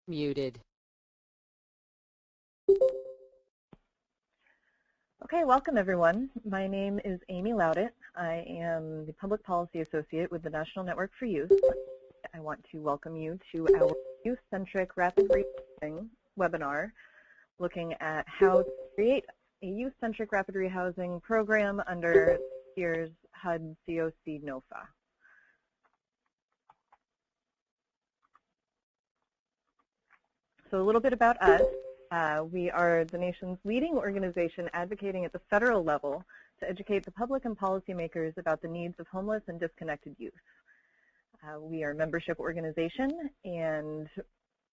Muted. Okay, welcome everyone. My name is Amy Loudit. I am the Public Policy Associate with the National Network for Youth. I want to welcome you to our Youth-Centric Rapid Rehousing webinar, looking at how to create a youth-centric rapid rehousing program under this year's HUD COC NOFA. So a little bit about us. We are the nation's leading organization advocating at the federal level to educate the public and policymakers about the needs of homeless and disconnected youth. We are a membership organization and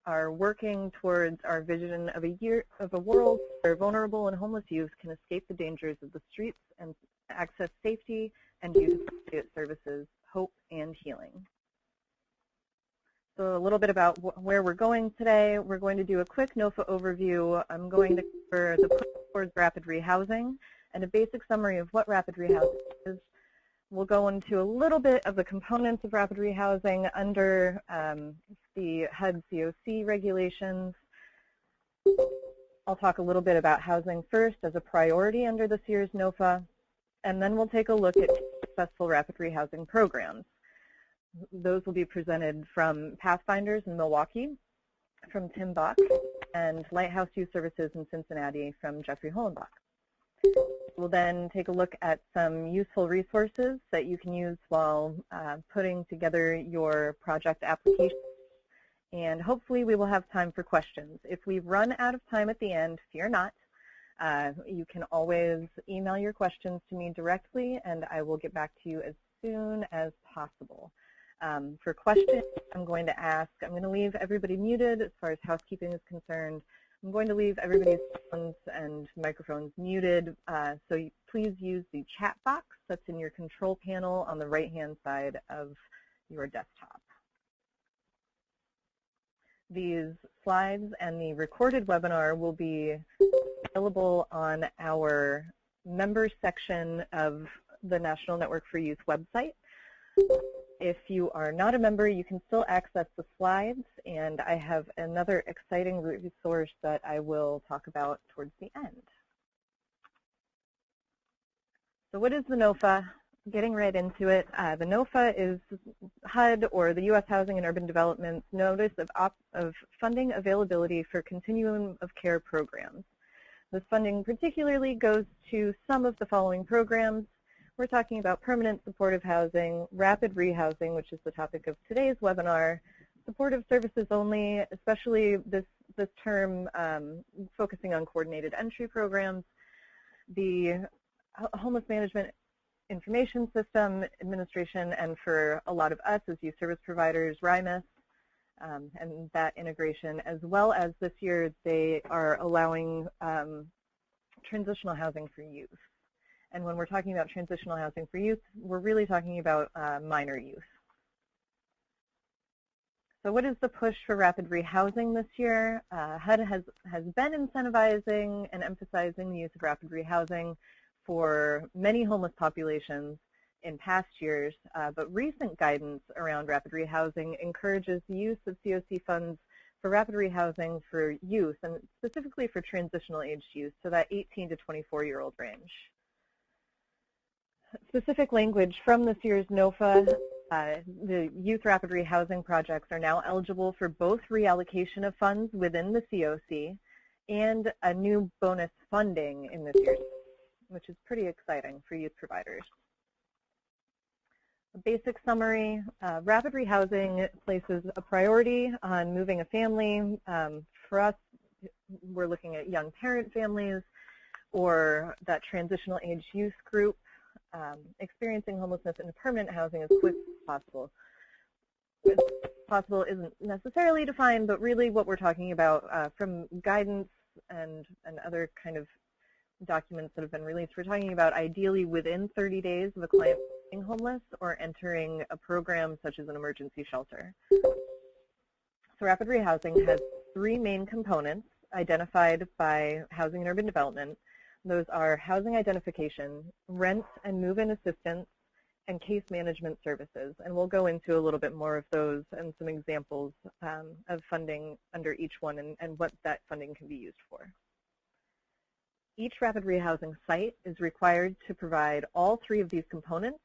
are working towards our vision of a world where vulnerable and homeless youth can escape the dangers of the streets and access safety and youth-appropriate services, hope, and healing. So a little bit about where we're going today. We're going to do a quick NOFA overview. I'm going to cover the push towards rapid rehousing and a basic summary of what rapid rehousing is. We'll go into a little bit of the components of rapid rehousing under the HUD COC regulations. I'll talk a little bit about housing first as a priority under this year's NOFA, and then we'll take a look at successful rapid rehousing programs. Those will be presented from Pathfinders in Milwaukee, from Tim Bach, and Lighthouse Youth Services in Cincinnati from Jeffrey Hollenbach. We'll then take a look at some useful resources that you can use while putting together your project application. And hopefully we will have time for questions. If we run out of time at the end, fear not. You can always email your questions to me directly, and I will get back to you as soon as possible. For questions, I'm going to leave everybody muted as far as housekeeping is concerned. I'm going to leave everybody's phones and microphones muted, so please use the chat box that's in your control panel on the right-hand side of your desktop. These slides and the recorded webinar will be available on our members section of the National Network for Youth website. If you are not a member, you can still access the slides, and I have another exciting resource that I will talk about towards the end. So what is the NOFA? Getting right into it, the NOFA is HUD, or the U.S. Housing and Urban Development's Notice of Funding Availability for Continuum of Care Programs. This funding particularly goes to some of the following programs. We're talking about permanent supportive housing, rapid rehousing, which is the topic of today's webinar, supportive services only, especially this term focusing on coordinated entry programs, the homeless management information system administration, and for a lot of us as youth service providers, RIMUS, and that integration, as well as this year they are allowing transitional housing for youth. And when we're talking about transitional housing for youth, we're really talking about minor youth. So what is the push for rapid rehousing this year? HUD has been incentivizing and emphasizing the use of rapid rehousing for many homeless populations in past years, but recent guidance around rapid rehousing encourages the use of COC funds for rapid rehousing for youth, and specifically for transitional aged youth, so that 18 to 24-year-old range. Specific language from this year's NOFA, the youth rapid rehousing projects are now eligible for both reallocation of funds within the COC and a new bonus funding in this year's, which is pretty exciting for youth providers. A basic summary, rapid rehousing places a priority on moving a family. For us, we're looking at young parent families or that transitional age youth group experiencing homelessness in permanent housing as quick as possible. Possible isn't necessarily defined, but really what we're talking about from guidance and other kind of documents that have been released, we're talking about ideally within 30 days of a client being homeless or entering a program such as an emergency shelter. So rapid rehousing has three main components identified by Housing and Urban Development. Those are housing identification, rent and move-in assistance, and case management services. And we'll go into a little bit more of those and some examples of funding under each one and what that funding can be used for. Each rapid rehousing site is required to provide all three of these components.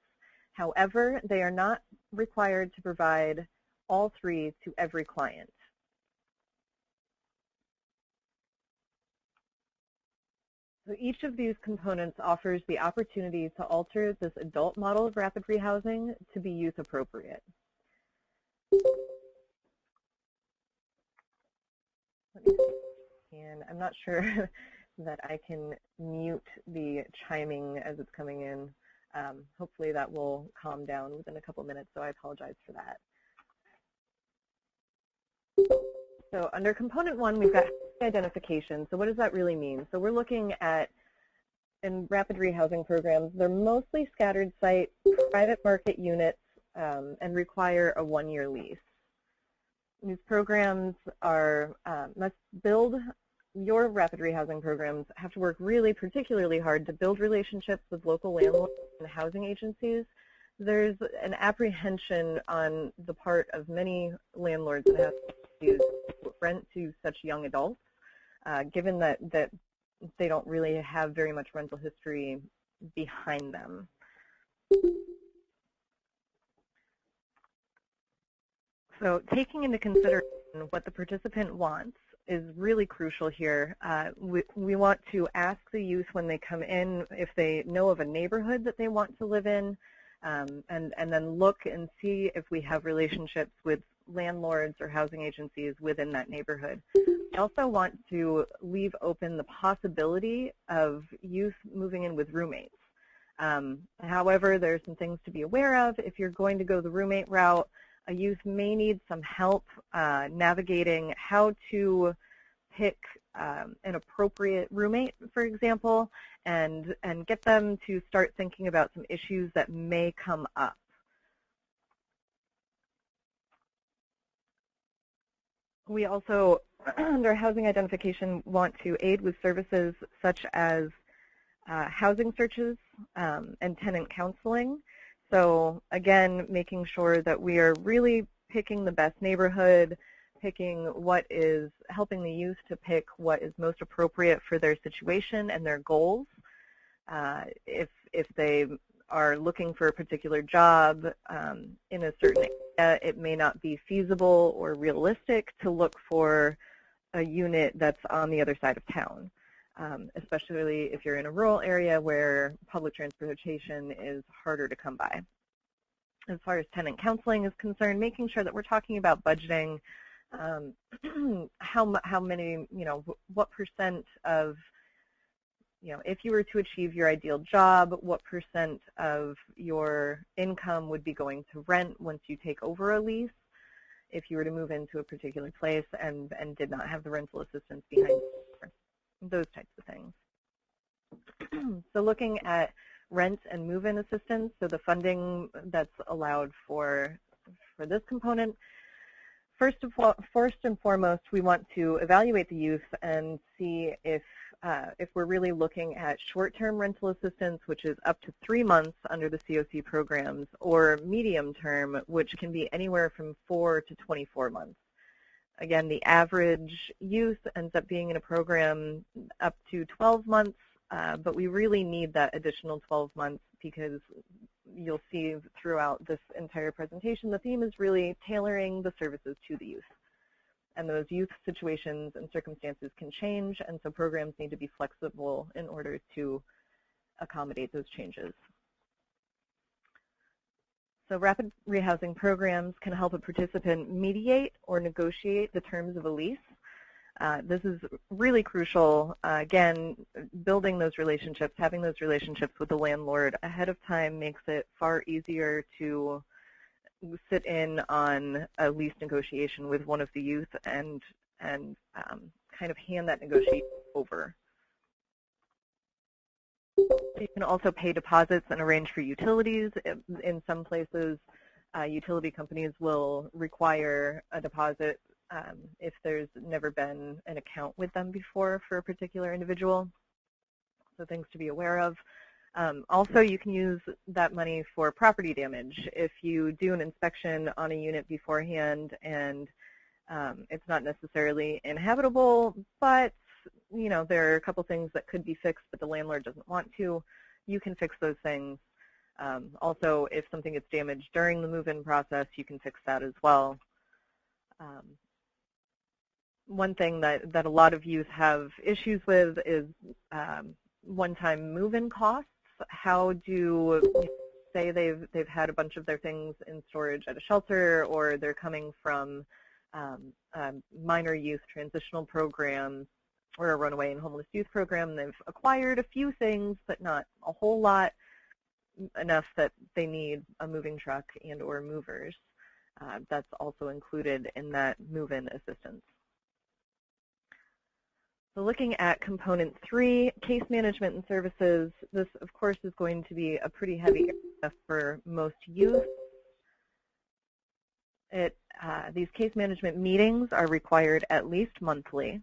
However, they are not required to provide all three to every client. So each of these components offers the opportunity to alter this adult model of rapid rehousing to be youth appropriate. Let me see. And I'm not sure that I can mute the chiming as it's coming in. Hopefully that will calm down within a couple minutes, so I apologize for that. So under component one, we've got identification. So what does that really mean? So we're looking at, in rapid rehousing programs, they're mostly scattered site, private market units, and require a one-year lease. These programs are, must build, your rapid rehousing programs have to work really particularly hard to build relationships with local landlords and housing agencies. There's an apprehension on the part of many landlords and housing agencies to rent to such young adults, given that they don't really have very much rental history behind them. So taking into consideration what the participant wants is really crucial here. We want to ask the youth when they come in if they know of a neighborhood that they want to live in, and then look and see if we have relationships with landlords or housing agencies within that neighborhood. We also want to leave open the possibility of youth moving in with roommates. However, there are some things to be aware of. If you're going to go the roommate route, a youth may need some help navigating how to pick an appropriate roommate, for example, and get them to start thinking about some issues that may come up. We also, under housing identification, want to aid with services such as housing searches and tenant counseling. So again, making sure that we are really picking the best neighborhood, picking what is helping the youth to pick what is most appropriate for their situation and their goals. If they are looking for a particular job in a certain area, it may not be feasible or realistic to look for a unit that's on the other side of town, especially if you're in a rural area where public transportation is harder to come by. As far as tenant counseling is concerned, making sure that we're talking about budgeting, how many, what percent of, if you were to achieve your ideal job, what percent of your income would be going to rent once you take over a lease, if you were to move into a particular place and did not have the rental assistance behind you, those types of things. So looking at rent and move-in assistance, so the funding that's allowed for this component, first and foremost, we want to evaluate the youth and see if we're really looking at short-term rental assistance, which is up to 3 months under the COC programs, or medium-term, which can be anywhere from 4 to 24 months. Again, the average youth ends up being in a program up to 12 months, but we really need that additional 12 months because you'll see throughout this entire presentation, the theme is really tailoring the services to the youth. And those youth situations and circumstances can change, and so programs need to be flexible in order to accommodate those changes. So rapid rehousing programs can help a participant mediate or negotiate the terms of a lease. This is really crucial, again, building those relationships, having those relationships with the landlord ahead of time makes it far easier to sit in on a lease negotiation with one of the youth and kind of hand that negotiation over. You can also pay deposits and arrange for utilities. In some places, utility companies will require a deposit if there's never been an account with them before for a particular individual. So things to be aware of. Also, you can use that money for property damage. If you do an inspection on a unit beforehand and it's not necessarily inhabitable, but there are a couple things that could be fixed, but the landlord doesn't want to, you can fix those things. Also, if something gets damaged during the move-in process, you can fix that as well. One thing that a lot of youth have issues with is one-time move-in costs. How do, say they've had a bunch of their things in storage at a shelter, or they're coming from a minor youth transitional program or a runaway and homeless youth program. They've acquired a few things, but not a whole lot, enough that they need a moving truck and or movers. That's also included in that move-in assistance. So looking at component 3, case management and services, this of course is going to be a pretty heavy area for most youth. These case management meetings are required at least monthly.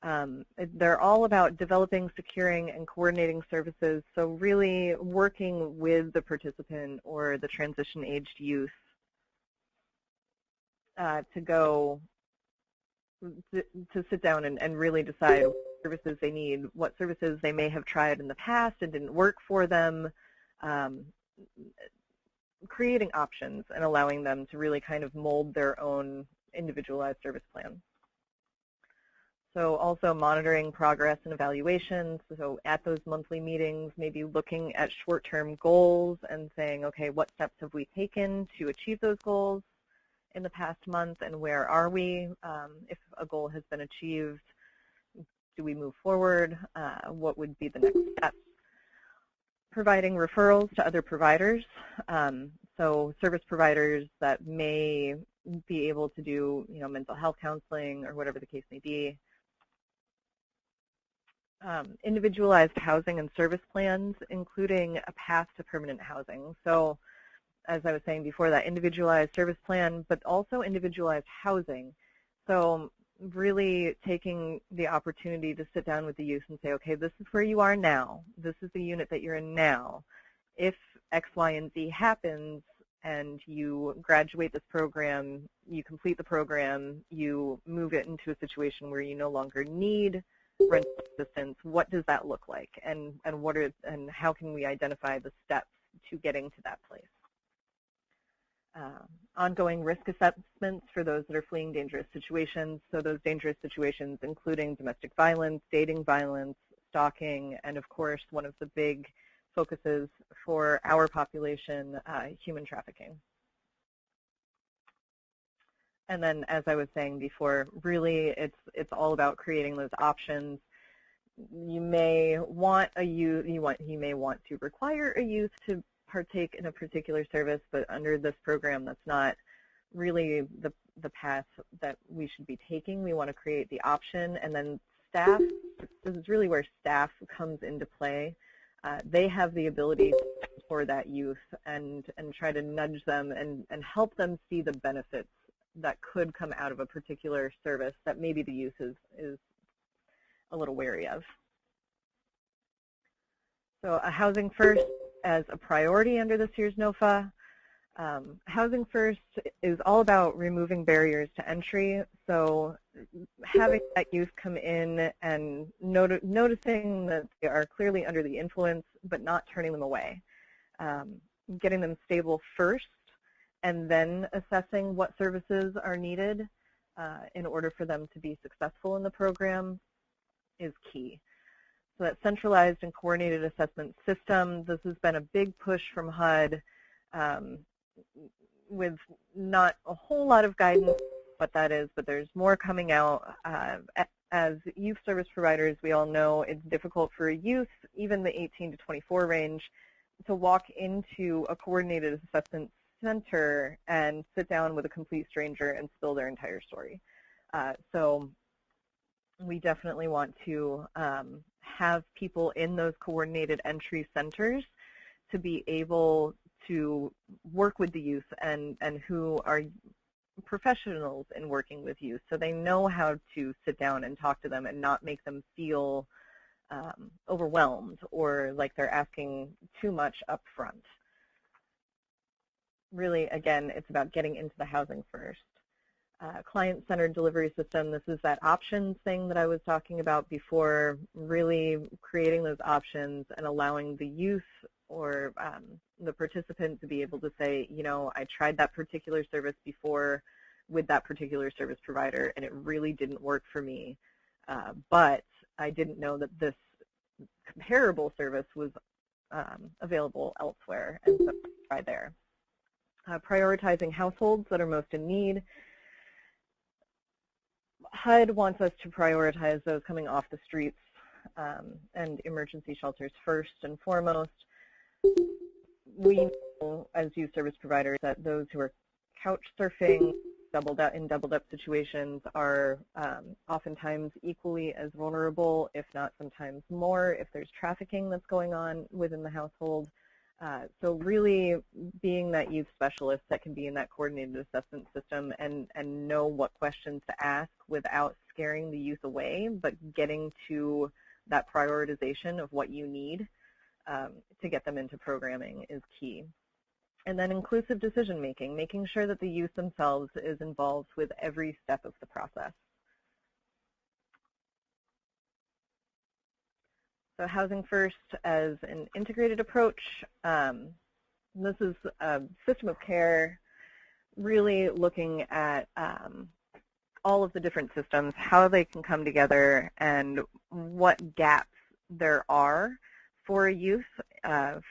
They're all about developing, securing, and coordinating services, so really working with the participant or the transition-aged youth to sit down and really decide what services they need, what services they may have tried in the past and didn't work for them, creating options and allowing them to really kind of mold their own individualized service plan. So also monitoring progress and evaluations. So at those monthly meetings, maybe looking at short-term goals and saying, okay, what steps have we taken to achieve those goals in the past month, and where are we? If a goal has been achieved, do we move forward? What would be the next steps? Providing referrals to other providers. So service providers that may be able to do, mental health counseling or whatever the case may be. Individualized housing and service plans, including a path to permanent housing. So as I was saying before, that individualized service plan, but also individualized housing. So really taking the opportunity to sit down with the youth and say, okay, this is where you are now. This is the unit that you're in now. If X, Y, and Z happens and you graduate this program, you complete the program, you move it into a situation where you no longer need rental assistance, what does that look like? And how can we identify the steps to getting to that place? Ongoing risk assessments for those that are fleeing dangerous situations. So those dangerous situations including domestic violence, dating violence, stalking, and of course one of the big focuses for our population, human trafficking. And then, as I was saying before, really it's all about creating those options. You may want you may want to require a youth to partake in a particular service, but under this program, that's not really the path that we should be taking. We want to create the option, and then staff. This is really where staff comes into play. They have the ability for that youth and try to nudge them and help them see the benefits that could come out of a particular service that maybe the youth is a little wary of. So a Housing First as a priority under this year's NOFA. Housing First is all about removing barriers to entry. So having that youth come in and noticing that they are clearly under the influence, but not turning them away. Getting them stable first, and then assessing what services are needed in order for them to be successful in the program is key. So that centralized and coordinated assessment system, this has been a big push from HUD with not a whole lot of guidance what that is, but there's more coming out. As youth service providers, we all know it's difficult for a youth, even the 18 to 24 range, to walk into a coordinated assessment center and sit down with a complete stranger and spill their entire story. So we definitely want to have people in those coordinated entry centers to be able to work with the youth and who are professionals in working with youth, so they know how to sit down and talk to them and not make them feel overwhelmed or like they're asking too much up front. Really, again, it's about getting into the housing first. Client-centered delivery system, this is that options thing that I was talking about before, really creating those options and allowing the youth or the participant to be able to say, you know, I tried that particular service before with that particular service provider and it really didn't work for me, but I didn't know that this comparable service was available elsewhere, and so try there. Prioritizing households that are most in need. HUD wants us to prioritize those coming off the streets and emergency shelters first and foremost. We know as youth service providers that those who are couch surfing in doubled up situations are oftentimes equally as vulnerable, if not sometimes more, if there's trafficking that's going on within the household. So really being that youth specialist that can be in that coordinated assessment system and know what questions to ask without scaring the youth away, but getting to that prioritization of what you need to get them into programming is key. And then inclusive decision making, making sure that the youth themselves is involved with every step of the process. So housing first as an integrated approach. This is a system of care really looking at all of the different systems, how they can come together, and what gaps there are for a youth,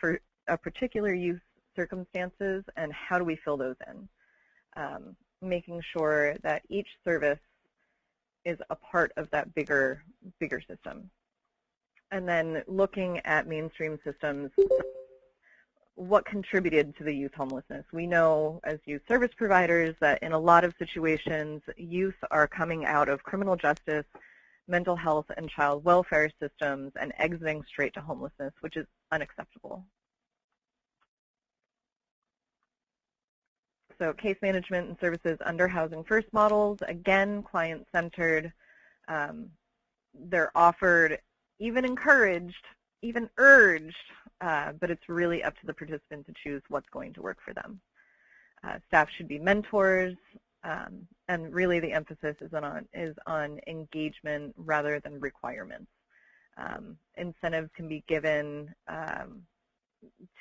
for a particular youth circumstances, and how do we fill those in. Making sure that each service is a part of that bigger system. And then looking at mainstream systems, what contributed to the youth homelessness. We know as youth service providers that in a lot of situations, youth are coming out of criminal justice, mental health, and child welfare systems and exiting straight to homelessness, which is unacceptable. So case management and services under Housing First models, again, client-centered. They're offered, even encouraged, even urged, but it's really up to the participant to choose what's going to work for them. Staff should be mentors, and really the emphasis is on engagement rather than requirements. Incentives can be given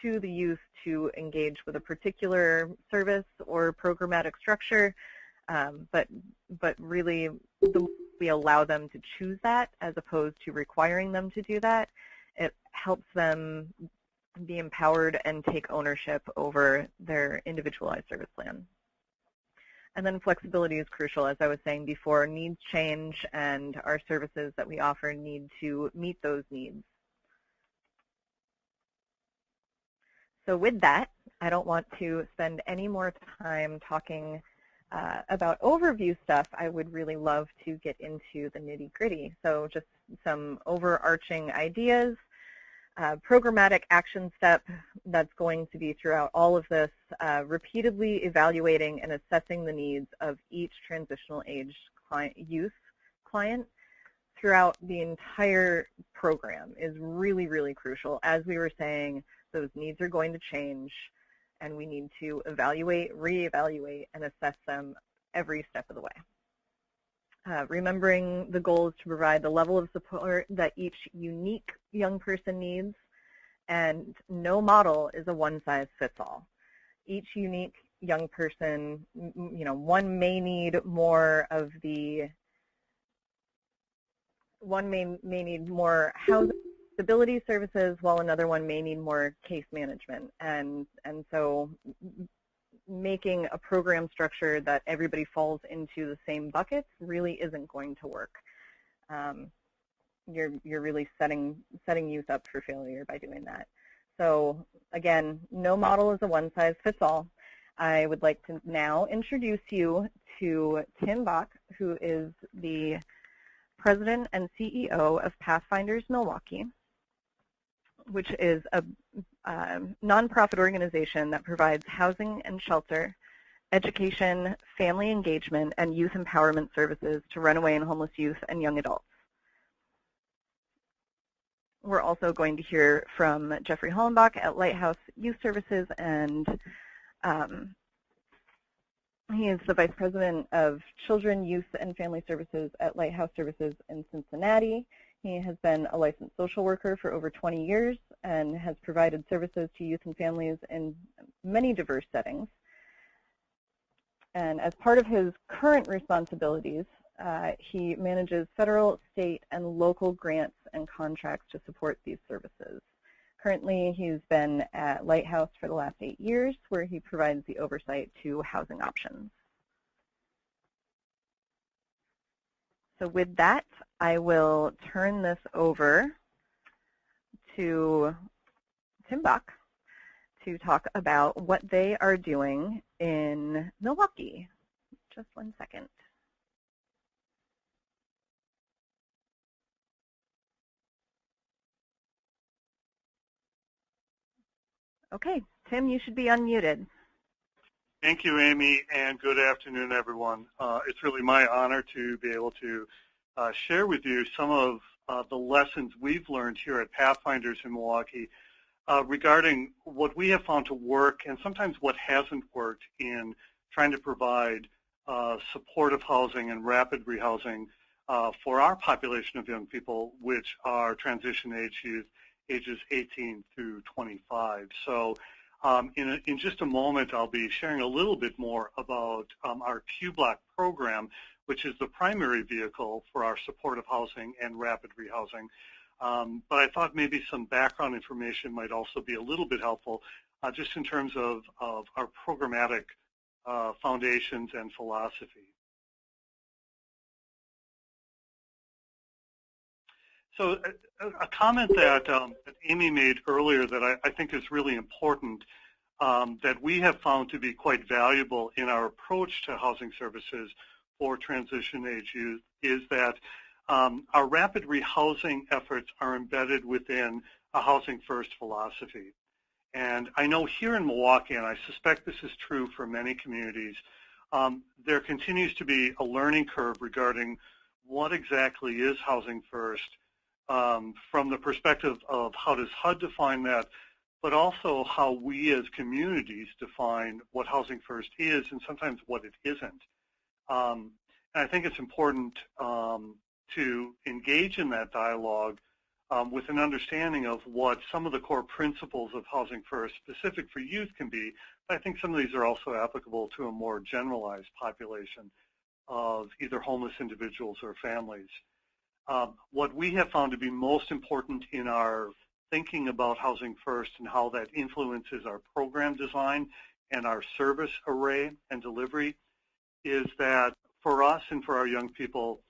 to the youth to engage with a particular service or programmatic structure, but really we allow them to choose that as opposed to requiring them to do that. It helps them be empowered and take ownership over their individualized service plan. And then flexibility is crucial. As I was saying before, needs change, and our services that we offer need to meet those needs. So with that, I don't want to spend any more time talking about overview stuff. I would really love to get into the nitty-gritty. So just some overarching ideas. Programmatic action step that's going to be throughout all of this, repeatedly evaluating and assessing the needs of each transitional age youth client throughout the entire program is really, really crucial. As we were saying, those needs are going to change, and we need to evaluate, reevaluate, and assess them every step of the way. Remembering the goal is to provide the level of support that each unique young person needs, and no model is a one-size-fits-all. Each unique young person, one may need more of the, one may need more housing stability services, while another one may need more case management. And so making a program structure that everybody falls into the same buckets really isn't going to work. You're really setting youth up for failure by doing that. So again, no model is a one-size-fits-all. I would like to now introduce you to Tim Bach, who is the President and CEO of Pathfinders Milwaukee, which is a nonprofit organization that provides housing and shelter, education, family engagement, and youth empowerment services to runaway and homeless youth and young adults. We're also going to hear from Jeffrey Hollenbach at Lighthouse Youth Services, and he is the Vice President of Children, Youth, and Family Services at Lighthouse Services in Cincinnati. He has been a licensed social worker for over 20 years and has provided services to youth and families in many diverse settings. And as part of his current responsibilities, he manages federal, state, and local grants and contracts to support these services. Currently, he's been at Lighthouse for the last 8 years, where he provides the oversight to housing options. So with that, I will turn this over to Tim Bach to talk about what they are doing in Milwaukee. Just one second. Okay, Tim, you should be unmuted. Thank you, Amy, and good afternoon, everyone. It's really my honor to be able to share with you some of the lessons we've learned here at Pathfinders in Milwaukee regarding what we have found to work and sometimes what hasn't worked in trying to provide supportive housing and rapid rehousing for our population of young people, which are transition age youth, ages 18 through 25. So in just a moment, I'll be sharing a little bit more about our Q-Block program, which is the primary vehicle for our supportive housing and rapid rehousing. But I thought maybe some background information might also be a little bit helpful just in terms of our programmatic foundations and philosophy. So a comment that Amy made earlier that I think is really important, that we have found to be quite valuable in our approach to housing services for transition age youth, is that our rapid rehousing efforts are embedded within a housing first philosophy. And I know here in Milwaukee, and I suspect this is true for many communities, there continues to be a learning curve regarding what exactly is housing first, from the perspective of how does HUD define that, but also how we as communities define what housing first is and sometimes what it isn't. And I think it's important to engage in that dialogue with an understanding of what some of the core principles of housing first specific for youth can be. But I think some of these are also applicable to a more generalized population of either homeless individuals or families. What we have found to be most important in our thinking about housing first and how that influences our program design and our service array and delivery is that for us and for our young people,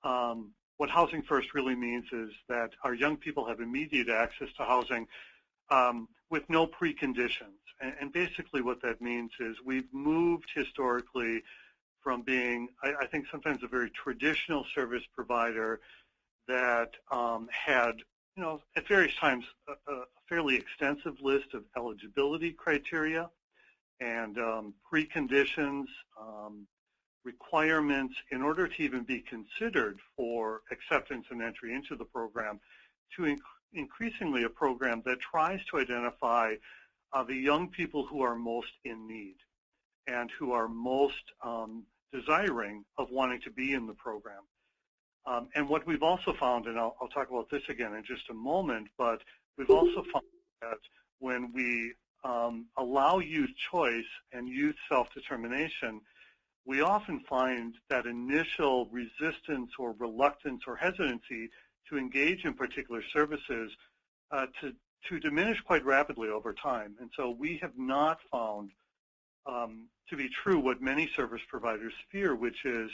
what housing first really means is that our young people have immediate access to housing with no preconditions. And basically what that means is we've moved historically from being, I think, sometimes a very traditional service provider that had, at various times a fairly extensive list of eligibility criteria and preconditions, requirements in order to even be considered for acceptance and entry into the program, to increasingly a program that tries to identify the young people who are most in need and who are most desiring of wanting to be in the program. And what we've also found, and I'll talk about this again in just a moment, but we've also found that when we allow youth choice and youth self-determination, we often find that initial resistance or reluctance or hesitancy to engage in particular services to diminish quite rapidly over time. And so we have not found to be true what many service providers fear, which is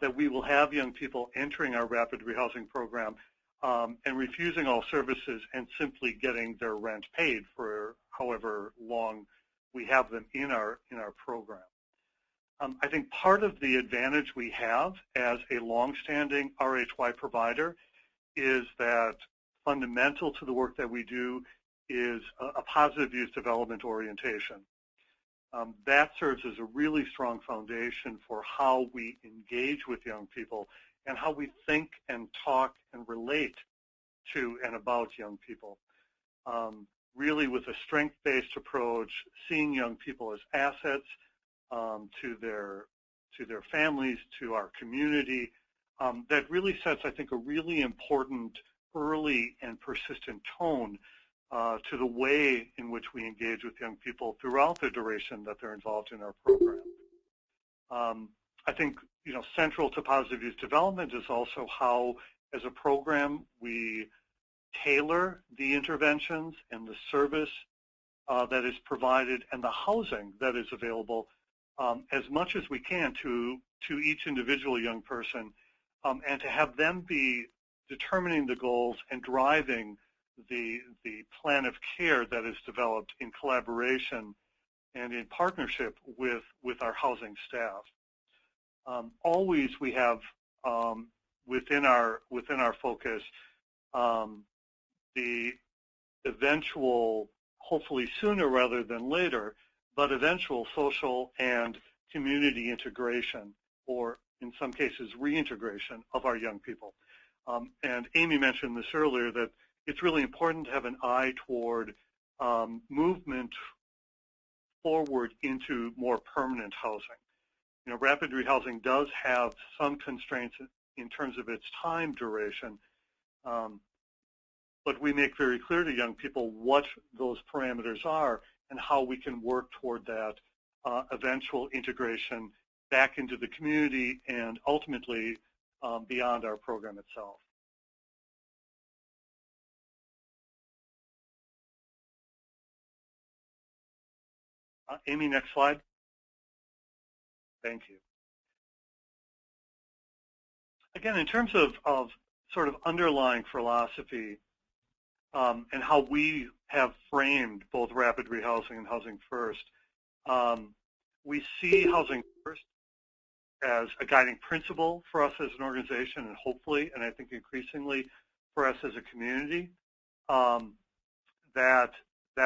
that we will have young people entering our rapid rehousing program and refusing all services and simply getting their rent paid for however long we have them in our program. I think part of the advantage we have as a longstanding RHY provider is that fundamental to the work that we do is a positive youth development orientation. That serves as a really strong foundation for how we engage with young people and how we think and talk and relate to and about young people. Really with a strength-based approach, seeing young people as assets to their families, to our community, that really sets, I think, a really important early and persistent tone to the way in which we engage with young people throughout the duration that they're involved in our program. I think, central to positive youth development is also how, as a program, we tailor the interventions and the service that is provided and the housing that is available as much as we can to each individual young person, and to have them be determining the goals and driving the plan of care that is developed in collaboration and in partnership with our housing staff. Always we have within our focus the eventual, hopefully sooner rather than later, but eventual social and community integration, or in some cases reintegration of our young people. And Amy mentioned this earlier, that it's really important to have an eye toward movement forward into more permanent housing. Rapid rehousing does have some constraints in terms of its time duration, but we make very clear to young people what those parameters are and how we can work toward that eventual integration back into the community and ultimately beyond our program itself. Amy, next slide. Thank you. Again, in terms of sort of underlying philosophy and how we have framed both rapid rehousing and housing first, we see housing first as a guiding principle for us as an organization, and hopefully, and I think increasingly for us as a community, that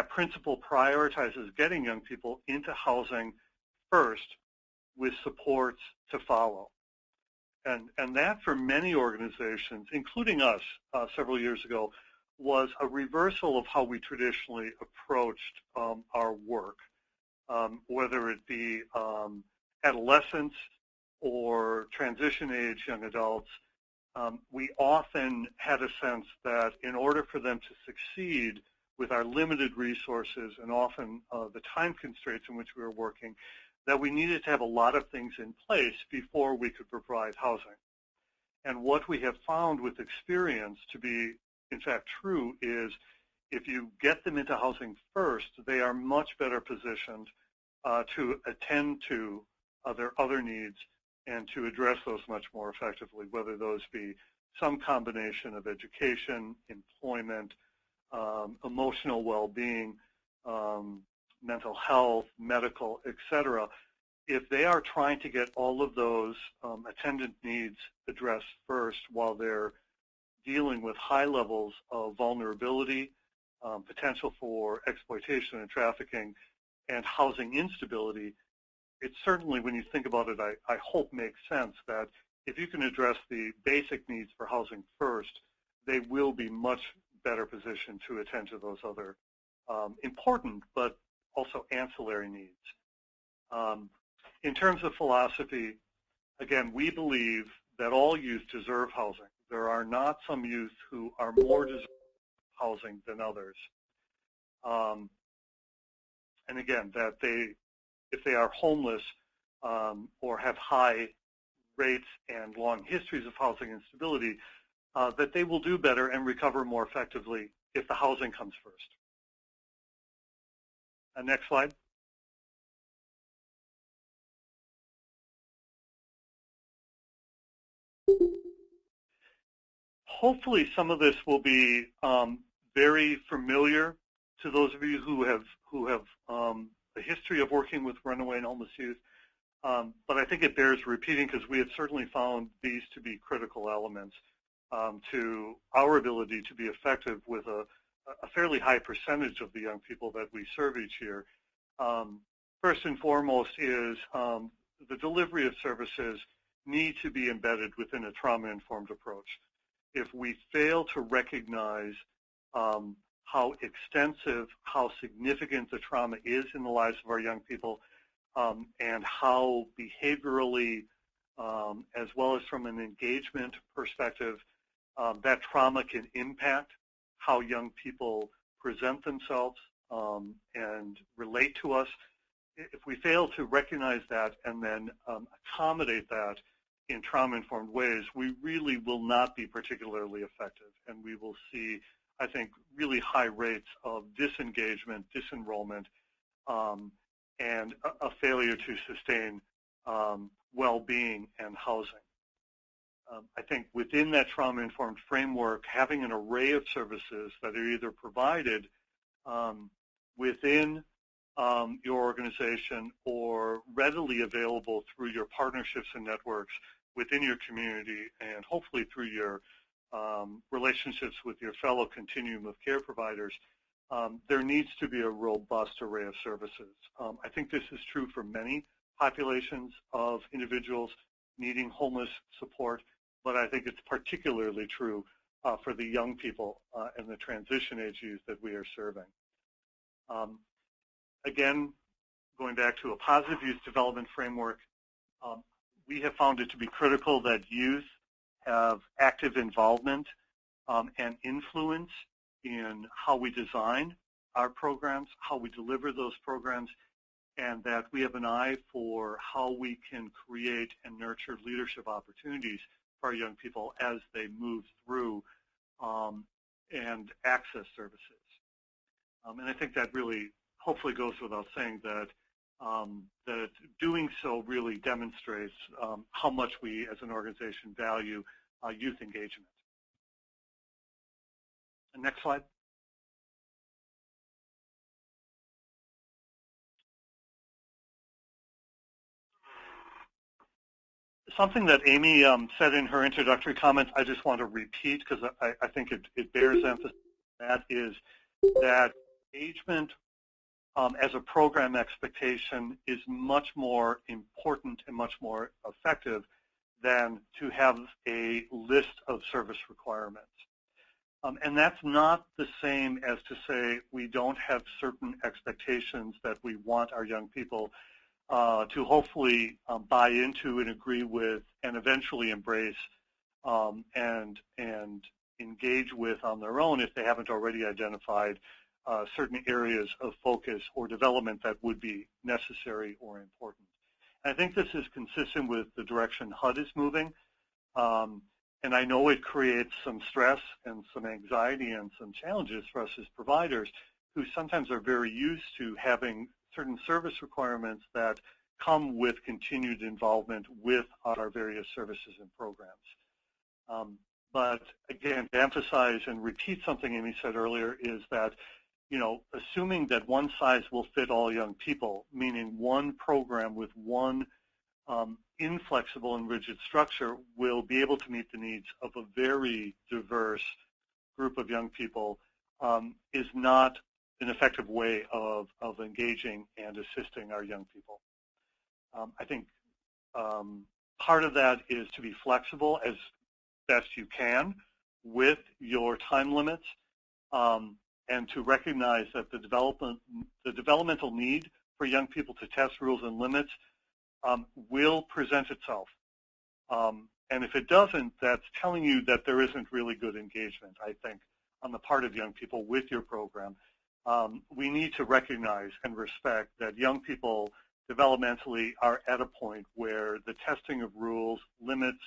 principle prioritizes getting young people into housing first with supports to follow. And that for many organizations, including us several years ago, was a reversal of how we traditionally approached our work, whether it be adolescents or transition age young adults. We often had a sense that in order for them to succeed with our limited resources and often the time constraints in which we were working, that we needed to have a lot of things in place before we could provide housing. And what we have found with experience to be, in fact, true is if you get them into housing first, they are much better positioned to attend to their other needs and to address those much more effectively, whether those be some combination of education, employment, emotional well-being, mental health, medical, etc. If they are trying to get all of those attendant needs addressed first while they're dealing with high levels of vulnerability, potential for exploitation and trafficking, and housing instability, it certainly, when you think about it, I hope makes sense that if you can address the basic needs for housing first, they will be much better positioned to attend to those other important but also ancillary needs. In terms of philosophy, again, we believe that all youth deserve housing. There are not some youth who are more deserving of housing than others. And again, that if they are homeless or have high rates and long histories of housing instability, that they will do better and recover more effectively if the housing comes first. Next slide. Hopefully some of this will be very familiar to those of you who have a history of working with runaway and homeless youth, but I think it bears repeating because we have certainly found these to be critical elements to our ability to be effective with a fairly high percentage of the young people that we serve each year. First and foremost is the delivery of services need to be embedded within a trauma-informed approach. if we fail to recognize how extensive, how significant the trauma is in the lives of our young people, and how behaviorally, as well as from an engagement perspective, that trauma can impact how young people present themselves and relate to us. If we fail to recognize that and then accommodate that in trauma-informed ways, we really will not be particularly effective, and we will see, I think, really high rates of disengagement, disenrollment, and a failure to sustain well-being and housing. I think within that trauma-informed framework, having an array of services that are either provided within your organization or readily available through your partnerships and networks within your community, and hopefully through your relationships with your fellow continuum of care providers, there needs to be a robust array of services. I think this is true for many populations of individuals needing homeless support, but I think it's particularly true for the young people and the transition age youth that we are serving. Again, going back to a positive youth development framework, we have found it to be critical that youth have active involvement and influence in how we design our programs, how we deliver those programs, and that we have an eye for how we can create and nurture leadership opportunities for our young people as they move through and access services. And I think that really hopefully goes without saying that that doing so really demonstrates how much we as an organization value youth engagement. And next slide. Something that Amy said in her introductory comments, I just want to repeat because I think it bears emphasis. That is that engagement as a program expectation is much more important and much more effective than to have a list of service requirements. And that's not the same as to say we don't have certain expectations that we want our young people to hopefully buy into and agree with and eventually embrace and engage with on their own if they haven't already identified certain areas of focus or development that would be necessary or important. And I think this is consistent with the direction HUD is moving. And I know it creates some stress and some anxiety and some challenges for us as providers who sometimes are very used to having certain service requirements that come with continued involvement with our various services and programs. But again, to emphasize and repeat something Amy said earlier is that, you know, assuming that one size will fit all young people, meaning one program with one inflexible and rigid structure will be able to meet the needs of a very diverse group of young people, is not an effective way of engaging and assisting our young people. I think part of that is to be flexible as best you can with your time limits, and to recognize that the developmental need for young people to test rules and limits will present itself. And if it doesn't, that's telling you that there isn't really good engagement, I think, on the part of young people with your program. We need to recognize and respect that young people developmentally are at a point where the testing of rules, limits,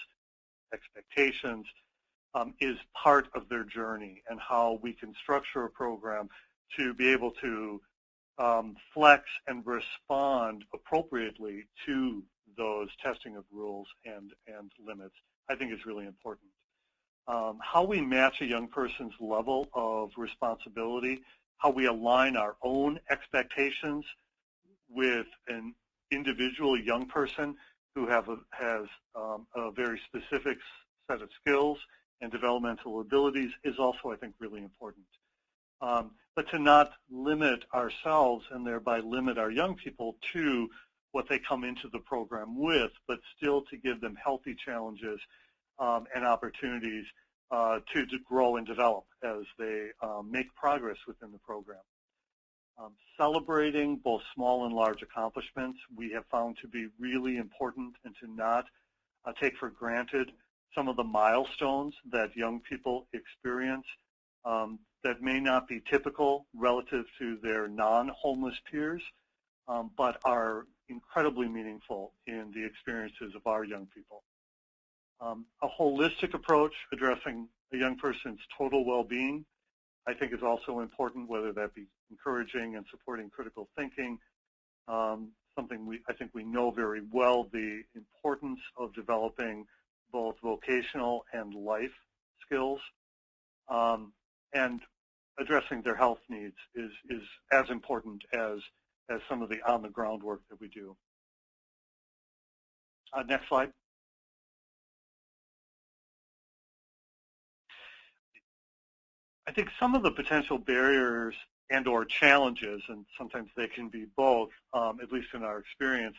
expectations is part of their journey, and how we can structure a program to be able to flex and respond appropriately to those testing of rules and limits, I think is really important. How we match a young person's level of responsibility, how we align our own expectations with an individual young person who has a very specific set of skills and developmental abilities is also, I think, really important. But to not limit ourselves and thereby limit our young people to what they come into the program with, but still to give them healthy challenges and opportunities to grow and develop as they make progress within the program. Celebrating both small and large accomplishments we have found to be really important, and to not take for granted some of the milestones that young people experience that may not be typical relative to their non-homeless peers, but are incredibly meaningful in the experiences of our young people. A holistic approach addressing a young person's total well-being, I think, is also important, whether that be encouraging and supporting critical thinking, something I think we know very well, the importance of developing both vocational and life skills, and addressing their health needs is as important as some of the on-the-ground work that we do. Next slide. I think some of the potential barriers and or challenges, and sometimes they can be both, at least in our experience,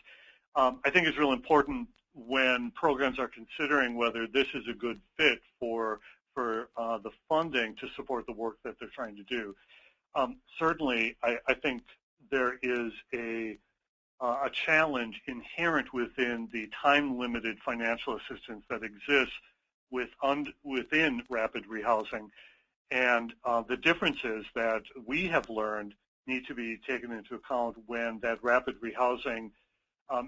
I think is real important when programs are considering whether this is a good fit for the funding to support the work that they're trying to do. Certainly, I think there is a challenge inherent within the time-limited financial assistance that exists within rapid rehousing. And the differences that we have learned need to be taken into account when that rapid rehousing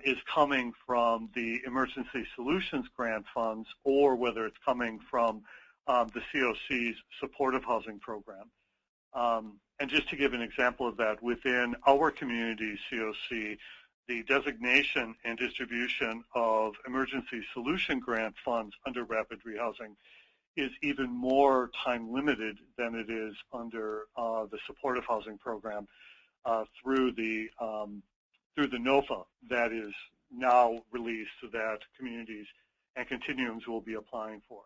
is coming from the Emergency Solutions Grant funds, or whether it's coming from the COC's supportive housing program. And just to give an example of that, within our community COC, the designation and distribution of Emergency Solution Grant funds under rapid rehousing is even more time limited than it is under the supportive housing program through the NOFA that is now released, so that communities and continuums will be applying for.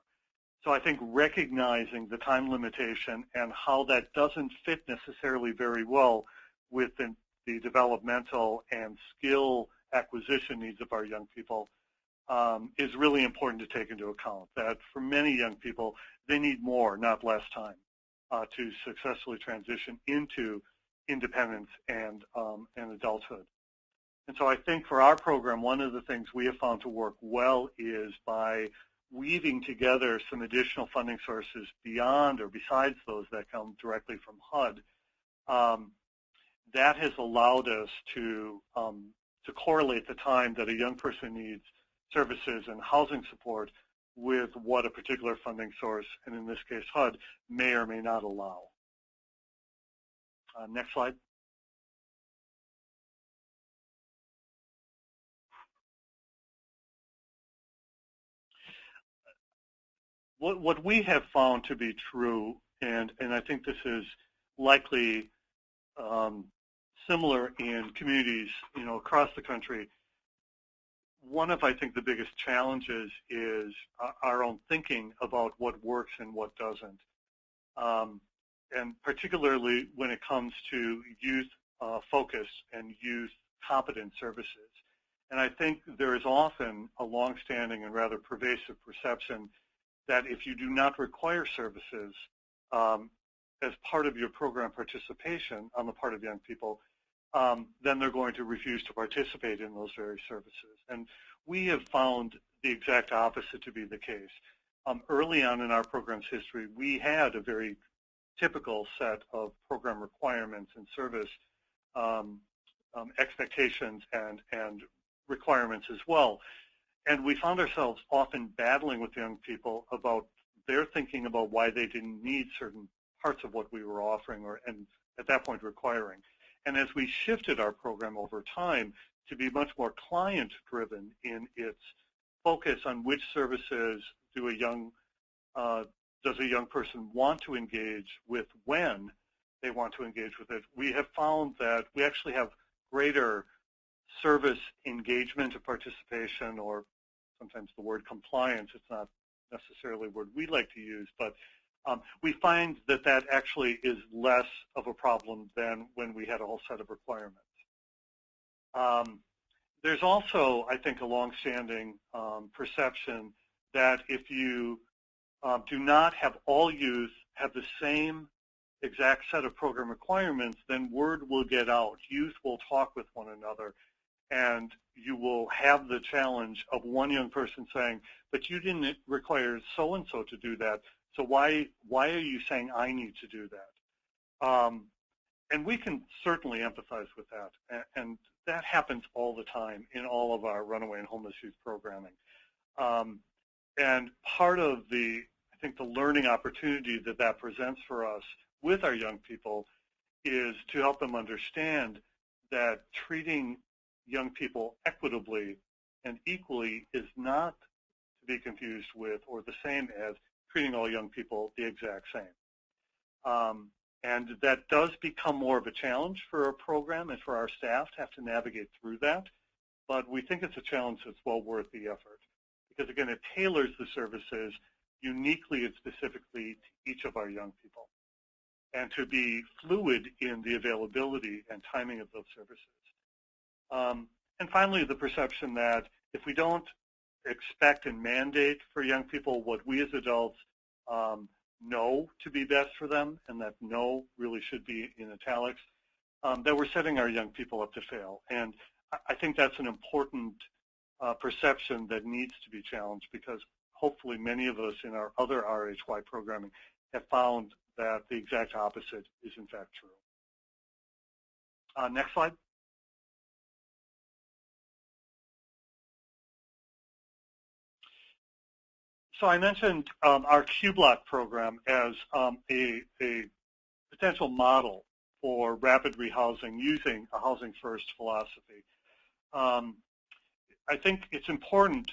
So I think recognizing the time limitation and how that doesn't fit necessarily very well with the developmental and skill acquisition needs of our young people is really important to take into account. That for many young people, they need more, not less time to successfully transition into independence and adulthood. And so I think for our program, one of the things we have found to work well is by weaving together some additional funding sources beyond or besides those that come directly from HUD. That has allowed us to correlate the time that a young person needs services and housing support with what a particular funding source, and in this case HUD, may or may not allow. Next slide. What we have found to be true, and I think this is likely similar in communities, across the country, one of, I think, the biggest challenges is our own thinking about what works and what doesn't. And particularly when it comes to youth focus and youth competent services. And I think there is often a longstanding and rather pervasive perception that if you do not require services as part of your program participation on the part of young people, then they're going to refuse to participate in those very services. And we have found the exact opposite to be the case. Early on in our program's history, we had a very typical set of program requirements and service expectations and requirements as well. And we found ourselves often battling with young people about their thinking about why they didn't need certain parts of what we were offering and at that point requiring. And as we shifted our program over time to be much more client-driven in its focus on which services does a young person want to engage with when they want to engage with it, we have found that we actually have greater service engagement or participation, or sometimes the word compliance, it's not necessarily a word we like to use, but we find that that actually is less of a problem than when we had a whole set of requirements. There's also, I think, a longstanding perception that if you do not have all youth have the same exact set of program requirements, then word will get out. Youth will talk with one another, and you will have the challenge of one young person saying, but you didn't require so-and-so to do that, so why are you saying I need to do that? And we can certainly empathize with that, and that happens all the time in all of our runaway and homeless youth programming. And part of the, I think, the learning opportunity that presents for us with our young people is to help them understand that treating young people equitably and equally is not to be confused with or the same as treating all young people the exact same. And that does become more of a challenge for our program and for our staff to have to navigate through that. But we think it's a challenge that's well worth the effort. Because again, it tailors the services uniquely and specifically to each of our young people, and to be fluid in the availability and timing of those services. And finally, the perception that if we don't expect and mandate for young people what we as adults know to be best for them, and that know really should be in italics, that we're setting our young people up to fail. And I think that's an important perception that needs to be challenged, because hopefully many of us in our other RHY programming have found that the exact opposite is in fact true. Next slide. So I mentioned our Q-Block program as a potential model for rapid rehousing using a housing first philosophy. I think it's important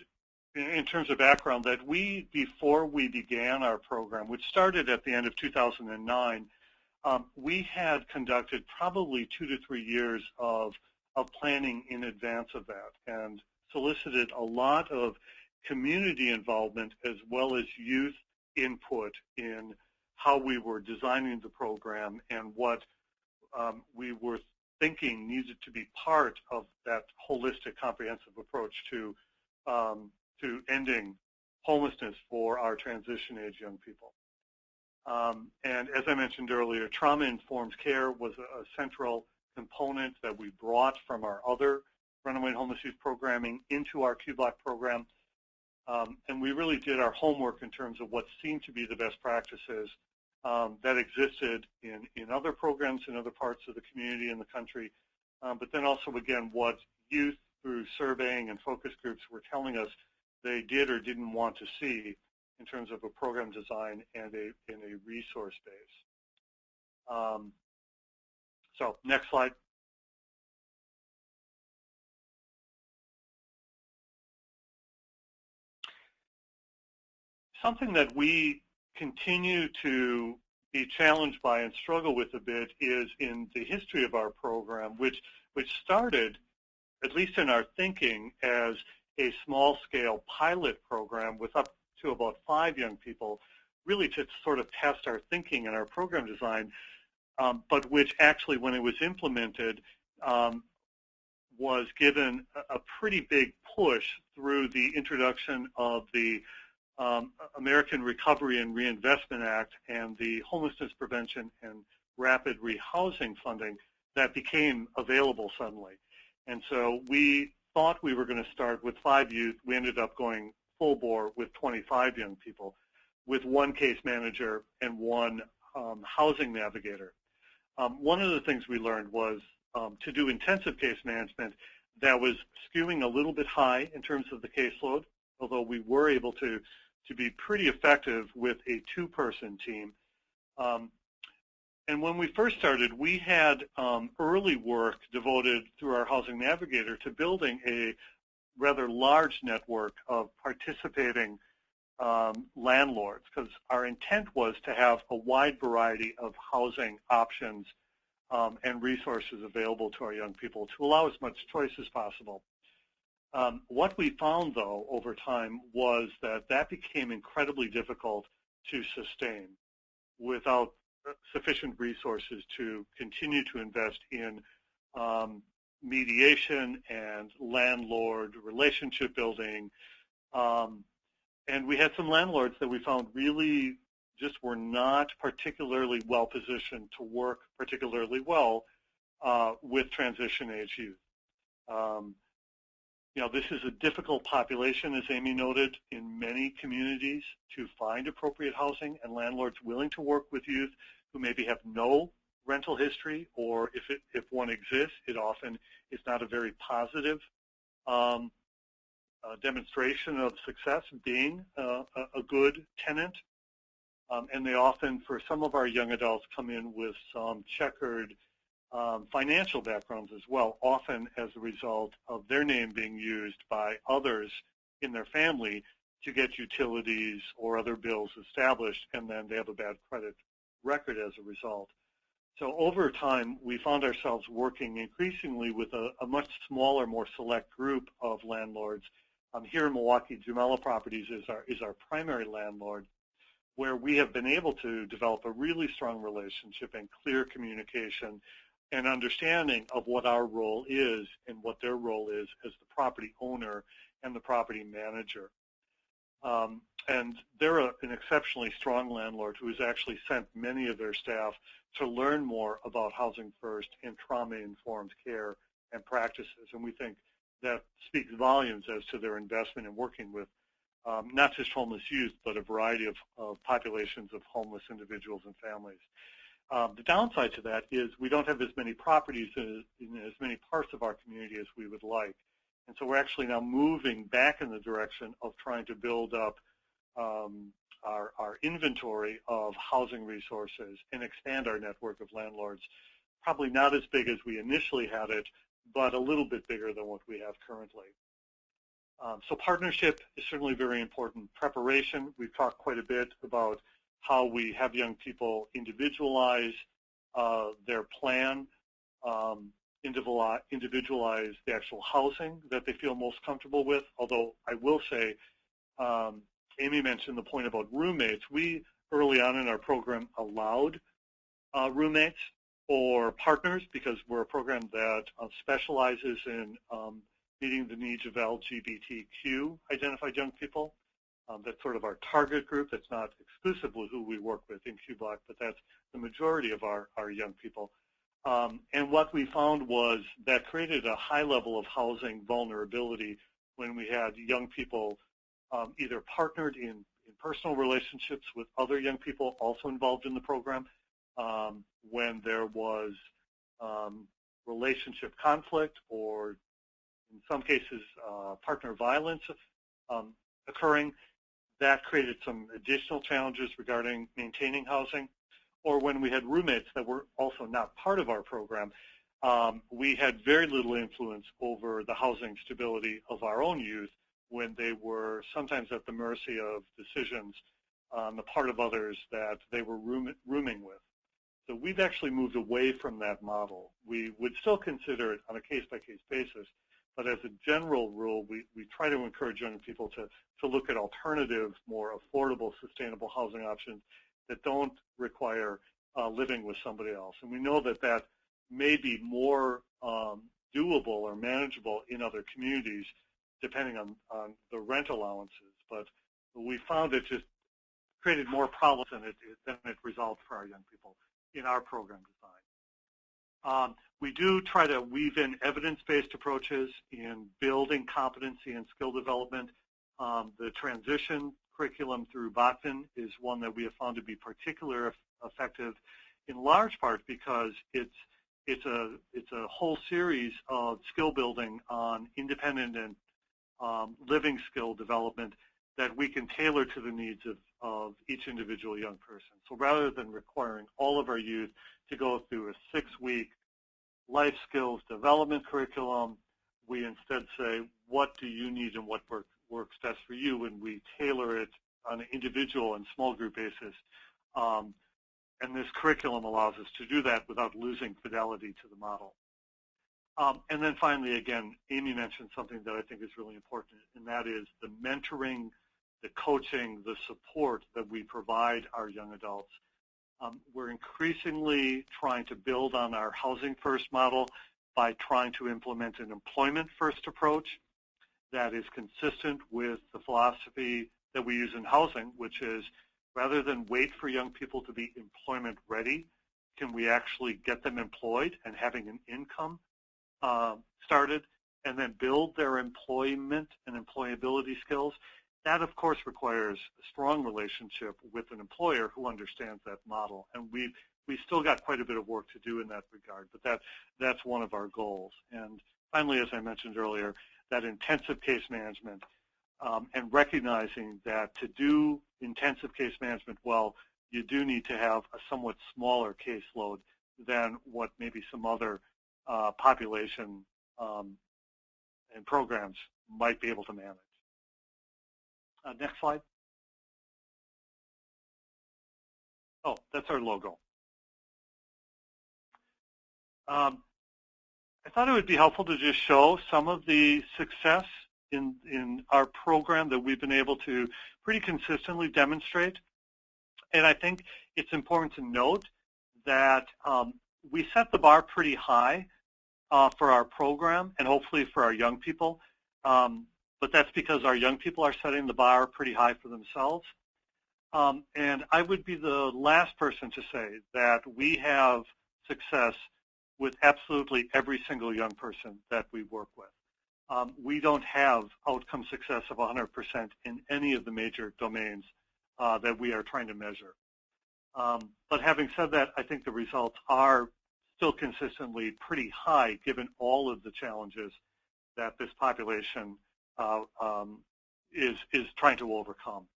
in terms of background that before we began our program, which started at the end of 2009, we had conducted probably 2 to 3 years of planning in advance of that, and solicited a lot of community involvement as well as youth input in how we were designing the program and what we were thinking needed to be part of that holistic, comprehensive approach to ending homelessness for our transition age young people. And as I mentioned earlier, trauma-informed care was a central component that we brought from our other runaway and homeless youth programming into our Q-Block program. And we really did our homework in terms of what seemed to be the best practices that existed in other programs in other parts of the community and the country, but then also, again, what youth through surveying and focus groups were telling us they did or didn't want to see in terms of a program design and in a resource base. So next slide. Something that we continue to be challenged by and struggle with a bit is in the history of our program, which started, at least in our thinking, as a small-scale pilot program with up to about 5 young people, really to sort of test our thinking and our program design, but which actually, when it was implemented, was given a pretty big push through the introduction of the American Recovery and Reinvestment Act and the Homelessness Prevention and Rapid Rehousing funding that became available suddenly. And so we thought we were going to start with 5 youth. We ended up going full bore with 25 young people, with 1 case manager and 1 housing navigator. One of the things we learned was to do intensive case management that was skewing a little bit high in terms of the caseload, although we were able to be pretty effective with a 2-person team. And when we first started, we had early work devoted through our housing navigator to building a rather large network of participating landlords, because our intent was to have a wide variety of housing options and resources available to our young people to allow as much choice as possible. What we found, though, over time was that became incredibly difficult to sustain without sufficient resources to continue to invest in mediation and landlord relationship building, And we had some landlords that we found really just were not particularly well positioned to work particularly well with transition age youth. This is a difficult population, as Amy noted, in many communities to find appropriate housing, and landlords willing to work with youth who maybe have no rental history, or if one exists, it often is not a very positive demonstration of success being a good tenant. And they often, for some of our young adults, come in with some checkered financial backgrounds as well, often as a result of their name being used by others in their family to get utilities or other bills established, and then they have a bad credit record as a result. So over time, we found ourselves working increasingly with a much smaller, more select group of landlords. Here in Milwaukee, Jamela Properties is our primary landlord, where we have been able to develop a really strong relationship and clear communication and understanding of what our role is and what their role is as the property owner and the property manager. And they're an exceptionally strong landlord who has actually sent many of their staff to learn more about Housing First and trauma-informed care and practices. And we think that speaks volumes as to their investment in working with not just homeless youth, but a variety of populations of homeless individuals and families. The downside to that is we don't have as many properties in as many parts of our community as we would like. And so we're actually now moving back in the direction of trying to build up our inventory of housing resources and expand our network of landlords, probably not as big as we initially had it, but a little bit bigger than what we have currently. So partnership is certainly very important. Preparation, we've talked quite a bit about how we have young people individualize their plan, individualize the actual housing that they feel most comfortable with, although I will say, Amy mentioned the point about roommates. We, early on in our program, allowed roommates or partners because we're a program that specializes in meeting the needs of LGBTQ identified young people. That's sort of our target group. That's not exclusively who we work with in Q-Block, but that's the majority of our young people. And what we found was that created a high level of housing vulnerability when we had young people either partnered in personal relationships with other young people also involved in the program, when there was relationship conflict or in some cases partner violence occurring. That created some additional challenges regarding maintaining housing. Or when we had roommates that were also not part of our program, we had very little influence over the housing stability of our own youth when they were sometimes at the mercy of decisions on the part of others that they were rooming with. So we've actually moved away from that model. We would still consider it on a case-by-case basis, but as a general rule, we try to encourage young people to look at alternative, more affordable, sustainable housing options that don't require living with somebody else. And we know that that may be more doable or manageable in other communities depending on the rent allowances. But we found it just created more problems than it resolved for our young people in our program design. We do try to weave in evidence-based approaches in building competency and skill development. The transition curriculum through Botkin is one that we have found to be particularly effective, in large part because it's a whole series of skill building on independent and living skill development that we can tailor to the needs of each individual young person. So rather than requiring all of our youth to go through a 6-week life skills development curriculum, we instead say, what do you need and what works best for you, and we tailor it on an individual and small group basis. And this curriculum allows us to do that without losing fidelity to the model. And then finally, again, Amy mentioned something that I think is really important, and that is the mentoring, the coaching, the support that we provide our young adults. We're increasingly trying to build on our Housing First model by trying to implement an employment first approach that is consistent with the philosophy that we use in housing, which is rather than wait for young people to be employment ready, can we actually get them employed and having an income started, and then build their employment and employability skills? That, of course, requires a strong relationship with an employer who understands that model. And we still got quite a bit of work to do in that regard, but that's one of our goals. And finally, as I mentioned earlier, that intensive case management and recognizing that to do intensive case management well, you do need to have a somewhat smaller caseload than what maybe some other population and programs might be able to manage. Next slide. Oh, that's our logo. I thought it would be helpful to just show some of the success in our program that we've been able to pretty consistently demonstrate. And I think it's important to note that we set the bar pretty high for our program and hopefully for our young people. But that's because our young people are setting the bar pretty high for themselves. And I would be the last person to say that we have success with absolutely every single young person that we work with. We don't have outcome success of 100% in any of the major domains that we are trying to measure. But having said that, I think the results are still consistently pretty high given all of the challenges that this population is trying to overcome.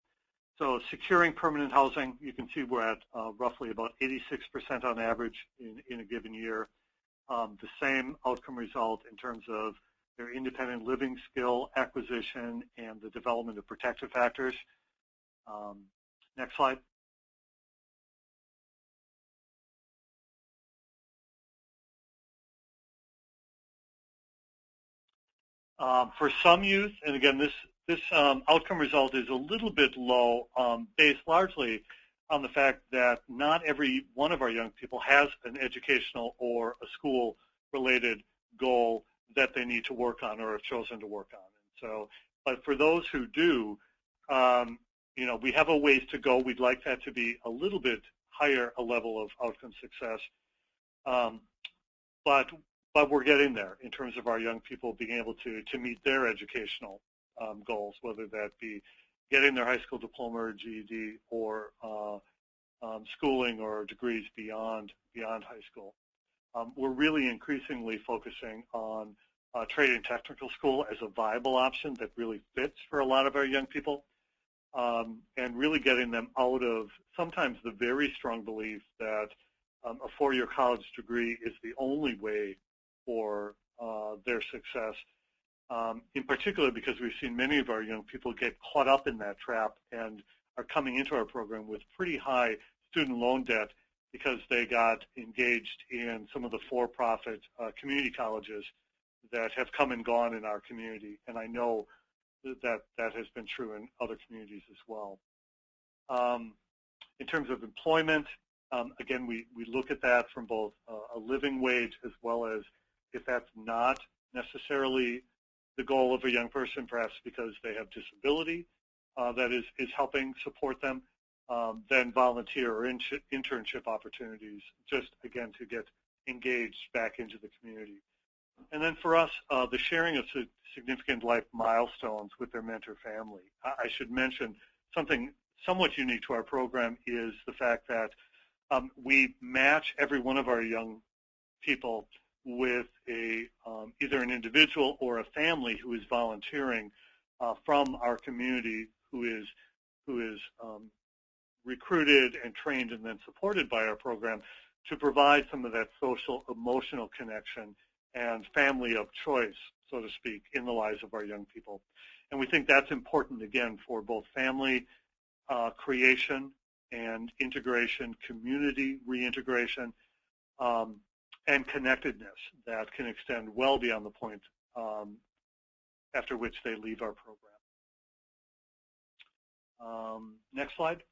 So securing permanent housing, you can see we're at roughly about 86% on average in a given year. The same outcome result in terms of their independent living skill acquisition and the development of protective factors. Next slide. For some youth, and again, this outcome result is a little bit low, based largely on the fact that not every one of our young people has an educational or a school-related goal that they need to work on or have chosen to work on. And so, but for those who do, you know, we have a ways to go. We'd like that to be a little bit higher a level of outcome success, but we're getting there in terms of our young people being able to meet their educational goals, whether that be getting their high school diploma or GED or schooling or degrees beyond high school. We're really increasingly focusing on trade and technical school as a viable option that really fits for a lot of our young people, and really getting them out of sometimes the very strong belief that a four-year college degree is the only way for their success, in particular because we've seen many of our young people get caught up in that trap and are coming into our program with pretty high student loan debt because they got engaged in some of the for-profit community colleges that have come and gone in our community. And I know that has been true in other communities as well. In terms of employment, again, we look at that from both a living wage as well as if that's not necessarily the goal of a young person, perhaps because they have disability that is helping support them, then volunteer or internship opportunities, just again to get engaged back into the community. And then for us, the sharing of significant life milestones with their mentor family. I should mention something somewhat unique to our program is the fact that we match every one of our young people with either an individual or a family who is volunteering from our community, who is recruited and trained and then supported by our program to provide some of that social emotional connection and family of choice, so to speak, in the lives of our young people. And we think that's important, again, for both family creation and integration, community reintegration, and connectedness that can extend well beyond the point after which they leave our program. Next slide.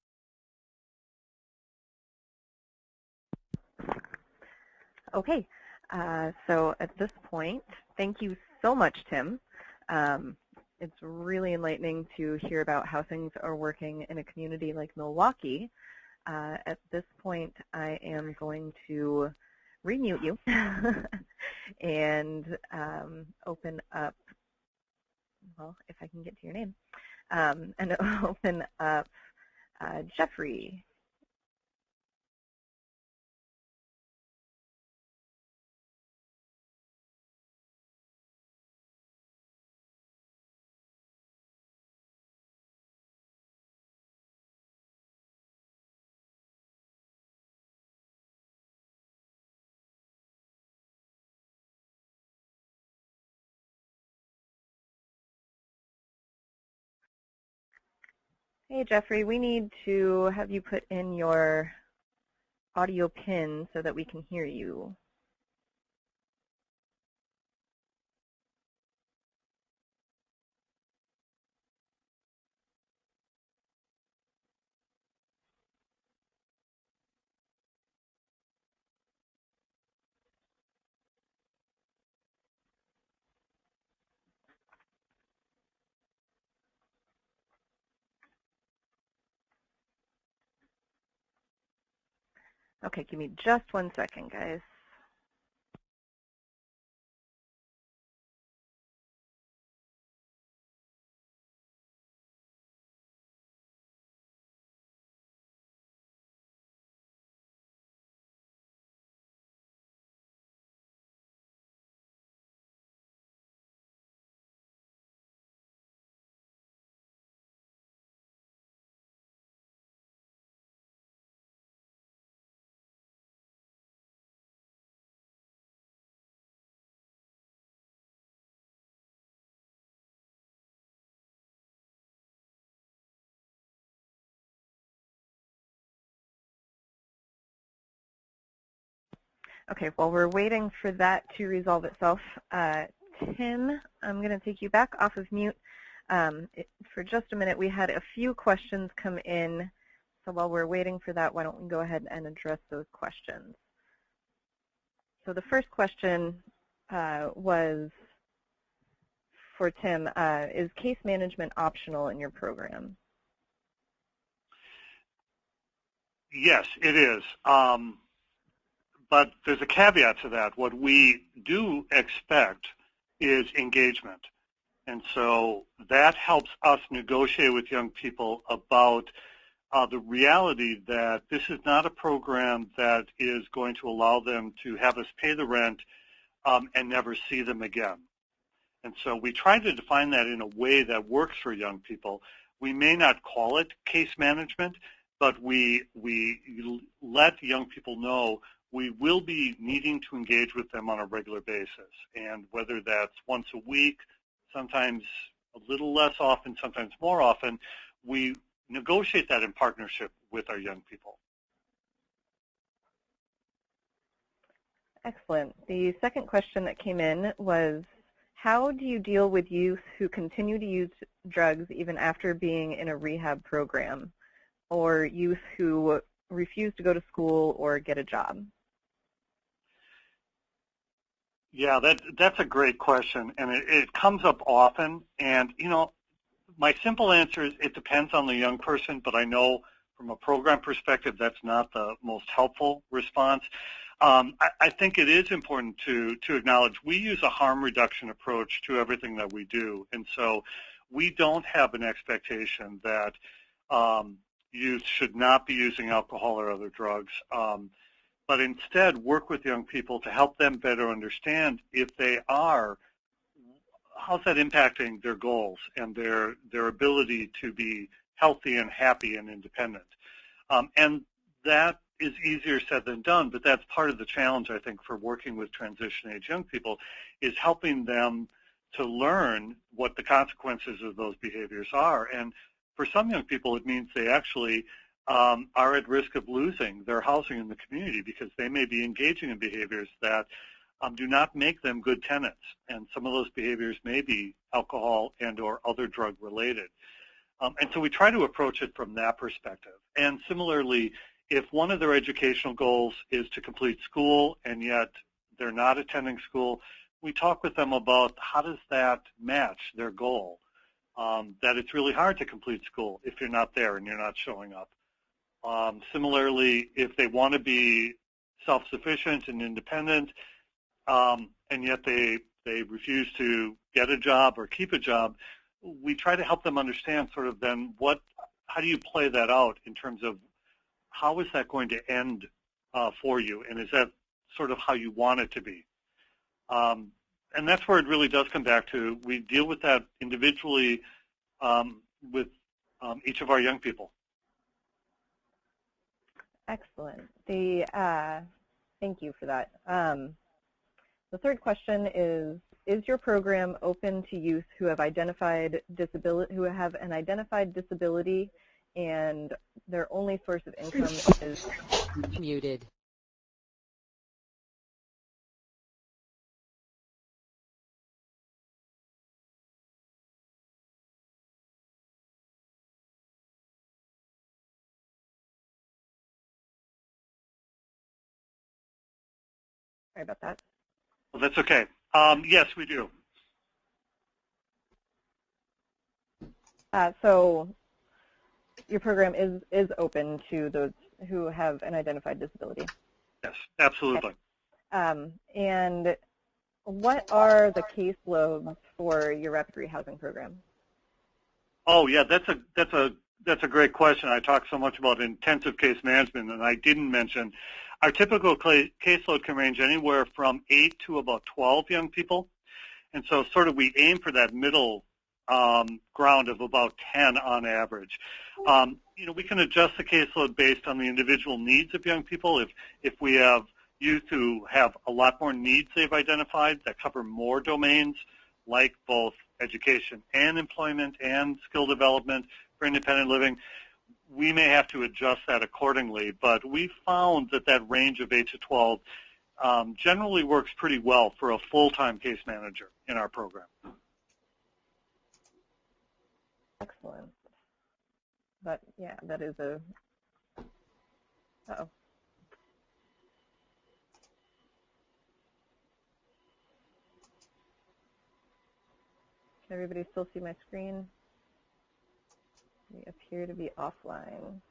Okay, so at this point, thank you so much, Tim. it's really enlightening to hear about how things are working in a community like Milwaukee. At this point, I am going to remute you and open up, well, if I can get to your name, and open up Jeffrey. Hey, Jeffrey, we need to have you put in your audio pin so that we can hear you. Okay, give me just 1 second, guys. Okay, while we're waiting for that to resolve itself, Tim, I'm going to take you back off of mute. For just a minute, we had a few questions come in, so while we're waiting for that, why don't we go ahead and address those questions. So the first question was for Tim, is case management optional in your program? Yes, it is. But there's a caveat to that. What we do expect is engagement. And so that helps us negotiate with young people about the reality that this is not a program that is going to allow them to have us pay the rent and never see them again. And so we try to define that in a way that works for young people. We may not call it case management, but we let young people know we will be needing to engage with them on a regular basis. And whether that's once a week, sometimes a little less often, sometimes more often, we negotiate that in partnership with our young people. Excellent. The second question that came in was, how do you deal with youth who continue to use drugs even after being in a rehab program, or youth who refuse to go to school or get a job? Yeah, that's a great question, and it comes up often. And, you know, my simple answer is it depends on the young person, but I know from a program perspective that's not the most helpful response. I think it is important to acknowledge we use a harm reduction approach to everything that we do, and so we don't have an expectation that youth should not be using alcohol or other drugs. But instead work with young people to help them better understand if they are, how's that impacting their goals and their ability to be healthy and happy and independent. And that is easier said than done, but that's part of the challenge, I think, for working with transition age young people, is helping them to learn what the consequences of those behaviors are. And for some young people, it means they actually are at risk of losing their housing in the community because they may be engaging in behaviors that do not make them good tenants. And some of those behaviors may be alcohol and or other drug related. And so we try to approach it from that perspective. And similarly, if one of their educational goals is to complete school and yet they're not attending school, we talk with them about how does that match their goal. that it's really hard to complete school if you're not there and you're not showing up. Similarly, if they want to be self-sufficient and independent, and yet they refuse to get a job or keep a job, we try to help them understand sort of then how do you play that out in terms of how is that going to end for you, and is that sort of how you want it to be? And that's where it really does come back to, we deal with that individually with each of our young people. Excellent. Thank you for that. The third question is your program open to youth who have identified disability, who have an identified disability, and their only source of income is muted? Sorry about that. Well, that's okay. Yes, we do. So your program is open to those who have an identified disability. Yes, absolutely. Okay. And what are the caseloads for your rapid rehousing program? Oh, yeah, that's a great question. I talk so much about intensive case management, and I didn't mention our typical caseload can range anywhere from 8 to about 12 young people. And so sort of we aim for that middle ground of about 10 on average. You know, we can adjust the caseload based on the individual needs of young people. If we have youth who have a lot more needs they've identified that cover more domains, like both education and employment and skill development for independent living, we may have to adjust that accordingly. But we found that that range of 8 to 12 generally works pretty well for a full-time case manager in our program. Excellent. But yeah, that is a, uh-oh. Can everybody still see my screen? We appear to be offline.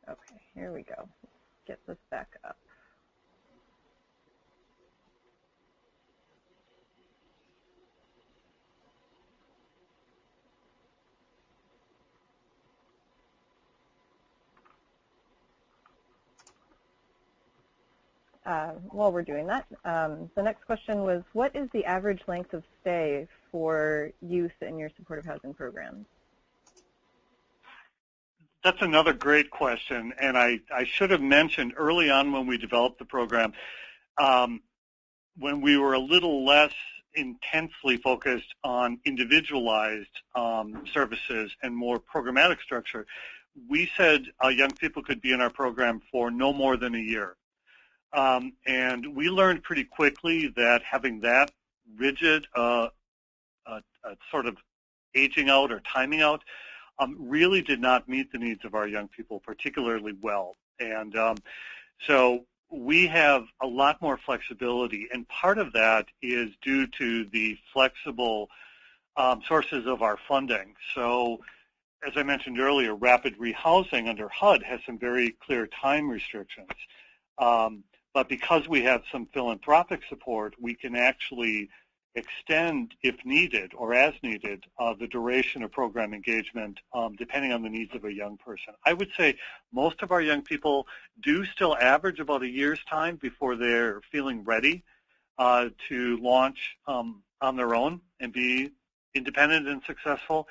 Okay, here we go. Let's get this back up. While we're doing that, the next question was, what is the average length of stay for youth in your supportive housing programs? That's another great question, and I should have mentioned early on when we developed the program, when we were a little less intensely focused on individualized services and more programmatic structure, we said young people could be in our program for no more than a year. And we learned pretty quickly that having that rigid sort of aging out or timing out really did not meet the needs of our young people particularly well. And so we have a lot more flexibility, and part of that is due to the flexible sources of our funding. So as I mentioned earlier, rapid rehousing under HUD has some very clear time restrictions. But because we have some philanthropic support, we can actually extend, if needed or as needed, the duration of program engagement depending on the needs of a young person. I would say most of our young people do still average about a year's time before they're feeling ready to launch on their own and be independent and successful.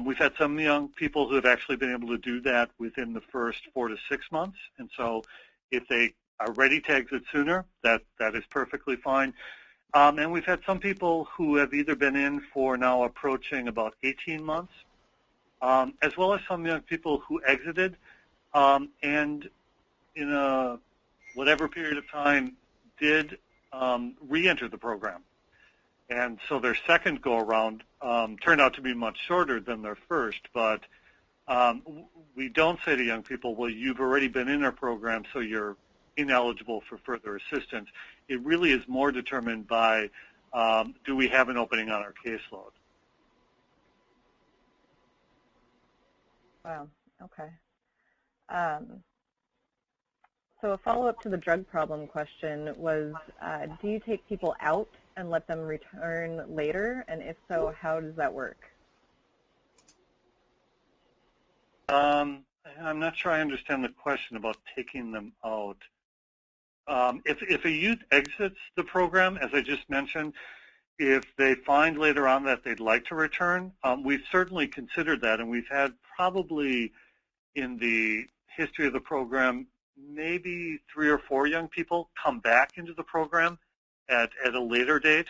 We've had some young people who have actually been able to do that within the first 4 to 6 months. And so if they are ready to exit sooner, that is perfectly fine. And we've had some people who have either been in for now approaching about 18 months, as well as some young people who exited and in a whatever period of time did re-enter the program. And so their second go-around turned out to be much shorter than their first, but we don't say to young people, well, you've already been in our program, so you're ineligible for further assistance. it really is more determined by do we have an opening on our caseload. Wow, okay. So a follow-up to the drug problem question was, do you take people out and let them return later? And if so, how does that work? I'm not sure I understand the question about taking them out. If a youth exits the program, as I just mentioned, if they find later on that they'd like to return, we've certainly considered that, and we've had probably in the history of the program maybe 3 or 4 young people come back into the program at a later date,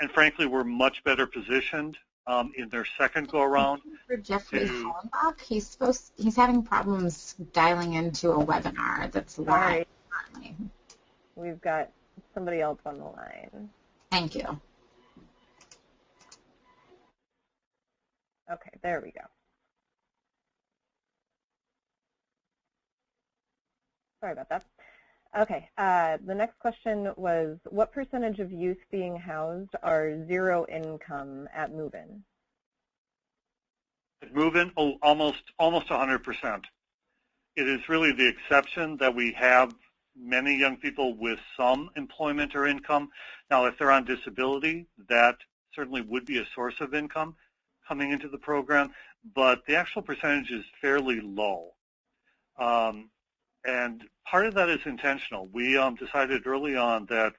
and frankly we're much better positioned in their second go-around. For Jeffrey Hollenbach, he's having problems dialing into a webinar that's live. Sorry. We've got somebody else on the line. Thank you. Okay, there we go. Sorry about that. Okay, the next question was, what percentage of youth being housed are zero income at move-in? At move-in, almost 100%. It is really the exception that we have many young people with some employment or income. Now, if they're on disability, that certainly would be a source of income coming into the program, but the actual percentage is fairly low. And part of that is intentional. We decided early on that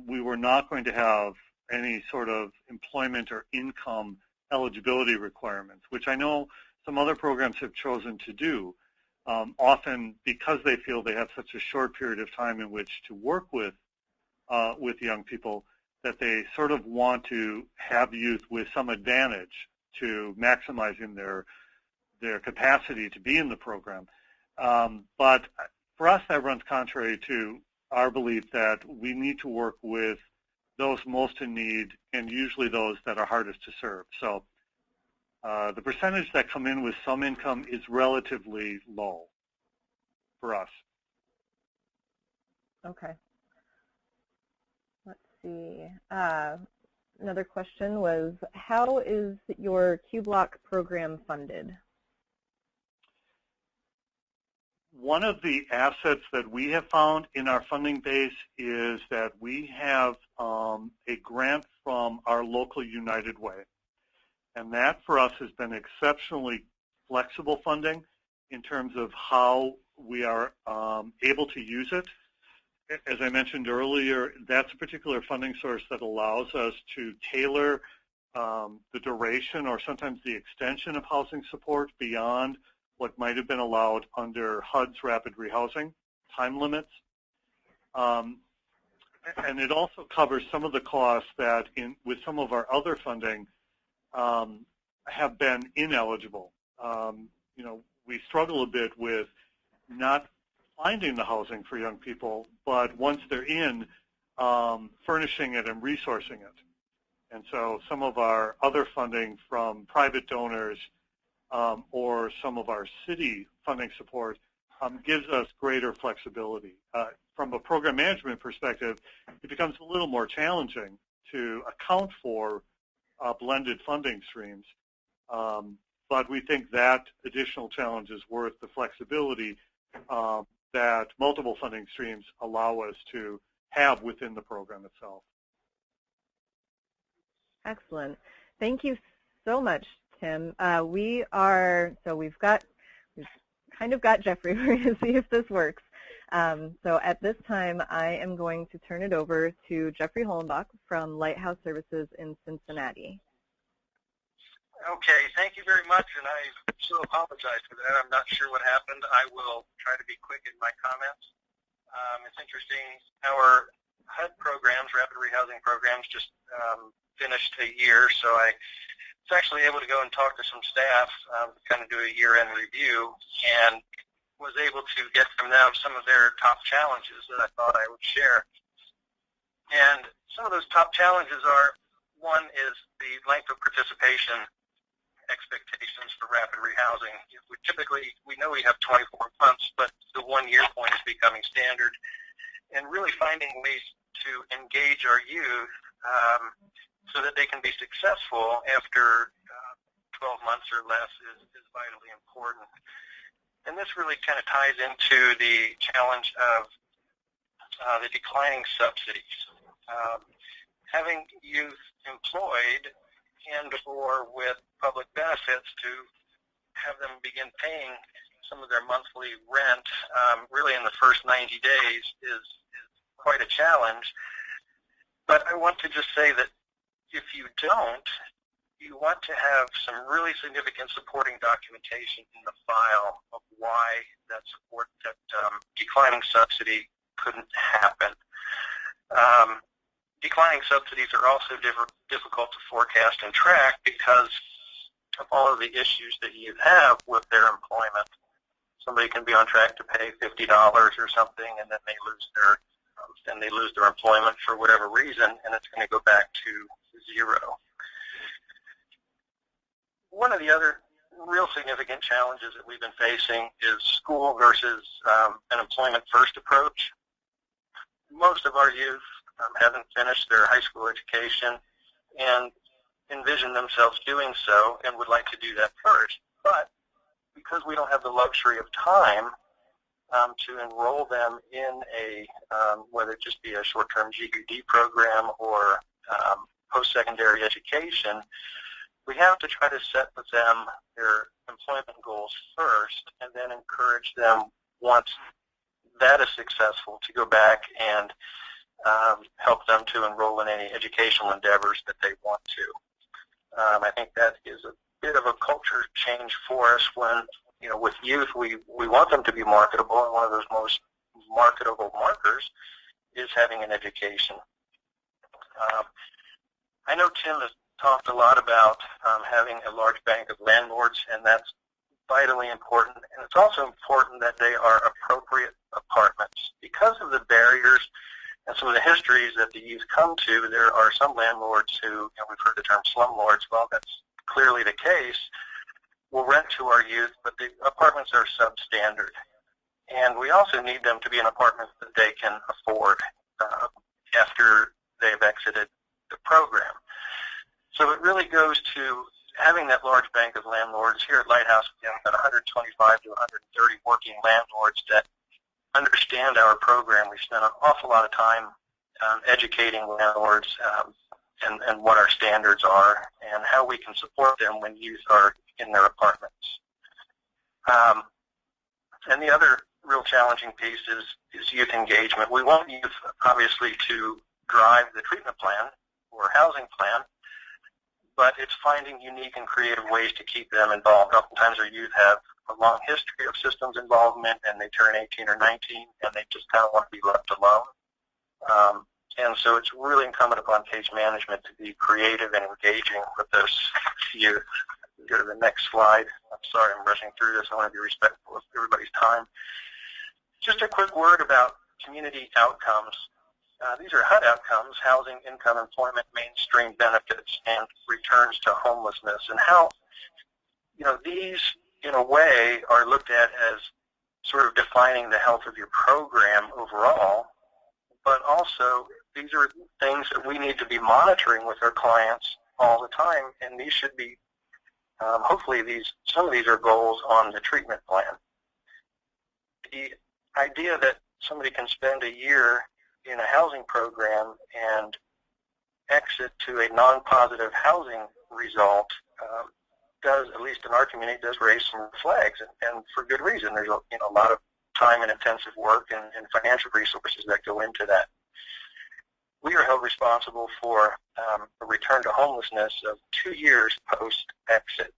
we were not going to have any sort of employment or income eligibility requirements, which I know some other programs have chosen to do, often because they feel they have such a short period of time in which to work with young people that they sort of want to have youth with some advantage to maximizing their capacity to be in the program. But for us, that runs contrary to our belief that we need to work with those most in need and usually those that are hardest to serve. So the percentage that come in with some income is relatively low for us. Okay. Let's see. Another question was, how is your Q-Block program funded? One of the assets that we have found in our funding base is that we have a grant from our local United Way. And that for us has been exceptionally flexible funding in terms of how we are able to use it. As I mentioned earlier, that's a particular funding source that allows us to tailor the duration or sometimes the extension of housing support beyond what might have been allowed under HUD's rapid rehousing time limits. And it also covers some of the costs that with some of our other funding have been ineligible. You know, we struggle a bit with not finding the housing for young people, but once they're in, furnishing it and resourcing it. And so some of our other funding from private donors or some of our city funding support gives us greater flexibility. From a program management perspective, it becomes a little more challenging to account for blended funding streams. But we think that additional challenge is worth the flexibility that multiple funding streams allow us to have within the program itself. Excellent. Thank you so much, Tim. We've kind of got Jeffrey. We're going to see if this works. So at this time, I am going to turn it over to Jeffrey Hollenbach from Lighthouse Services in Cincinnati. Okay, thank you very much, and I so apologize for that. I'm not sure what happened. I will try to be quick in my comments. It's interesting, our HUD programs, rapid rehousing programs, just finished a year, so I was actually able to go and talk to some staff, kind of do a year-end review, and was able to get from them some of their top challenges that I thought I would share. And some of those top challenges are, one is the length of participation expectations for rapid rehousing. We know we have 24 months, but the 1 year point is becoming standard. and really finding ways to engage our youth so that they can be successful after 12 months or less is vitally important. And this really kind of ties into the challenge of the declining subsidies. Having youth employed and or with public benefits to have them begin paying some of their monthly rent really in the first 90 days is quite a challenge. But I want to just say that if you don't, you want to have some really significant supporting documentation in the file of why that declining subsidy couldn't happen. Declining subsidies are also difficult to forecast and track because of all of the issues that you have with their employment. Somebody can be on track to pay $50 or something, and then they lose their employment for whatever reason, and it's going to go back to zero. One of the other real significant challenges that we've been facing is school versus an employment-first approach. Most of our youth haven't finished their high school education and envision themselves doing so and would like to do that first. But because we don't have the luxury of time to enroll them in a, whether it just be a short-term GED program or post-secondary education, we have to try to set with them their employment goals first and then encourage them once that is successful to go back and help them to enroll in any educational endeavors that they want to. I think that is a bit of a culture change for us when, with youth, we want them to be marketable, and one of those most marketable markers is having an education. I know Tim has talked a lot about having a large bank of landlords, and that's vitally important. And it's also important that they are appropriate apartments. Because of the barriers and some of the histories that the youth come to, there are some landlords who, we've heard the term slumlords. Well, that's clearly the case. We'll rent to our youth, but the apartments are substandard. And we also need them to be in apartments that they can afford after they've exited the program. So it really goes to having that large bank of landlords. Here at Lighthouse, we have about 125 to 130 working landlords that understand our program. We spend an awful lot of time educating landlords and what our standards are and how we can support them when youth are in their apartments. And the other real challenging piece is youth engagement. We want youth, obviously, to drive the treatment plan or housing plan, but it's finding unique and creative ways to keep them involved. Oftentimes our youth have a long history of systems involvement, and they turn 18 or 19, and they just kind of want to be left alone. And so it's really incumbent upon case management to be creative and engaging with those youth. Go to the next slide. I'm sorry I'm rushing through this. I want to be respectful of everybody's time. Just a quick word about community outcomes. These are HUD outcomes: housing, income, employment, mainstream benefits, and returns to homelessness. And how, these, in a way, are looked at as sort of defining the health of your program overall, but also these are things that we need to be monitoring with our clients all the time, and these should be, hopefully some of these are goals on the treatment plan. The idea that somebody can spend a year in a housing program and exit to a non-positive housing result does, at least in our community, does raise some flags, and for good reason. There's a lot of time and intensive work and financial resources that go into that. We are held responsible for a return to homelessness of 2 years post-exit,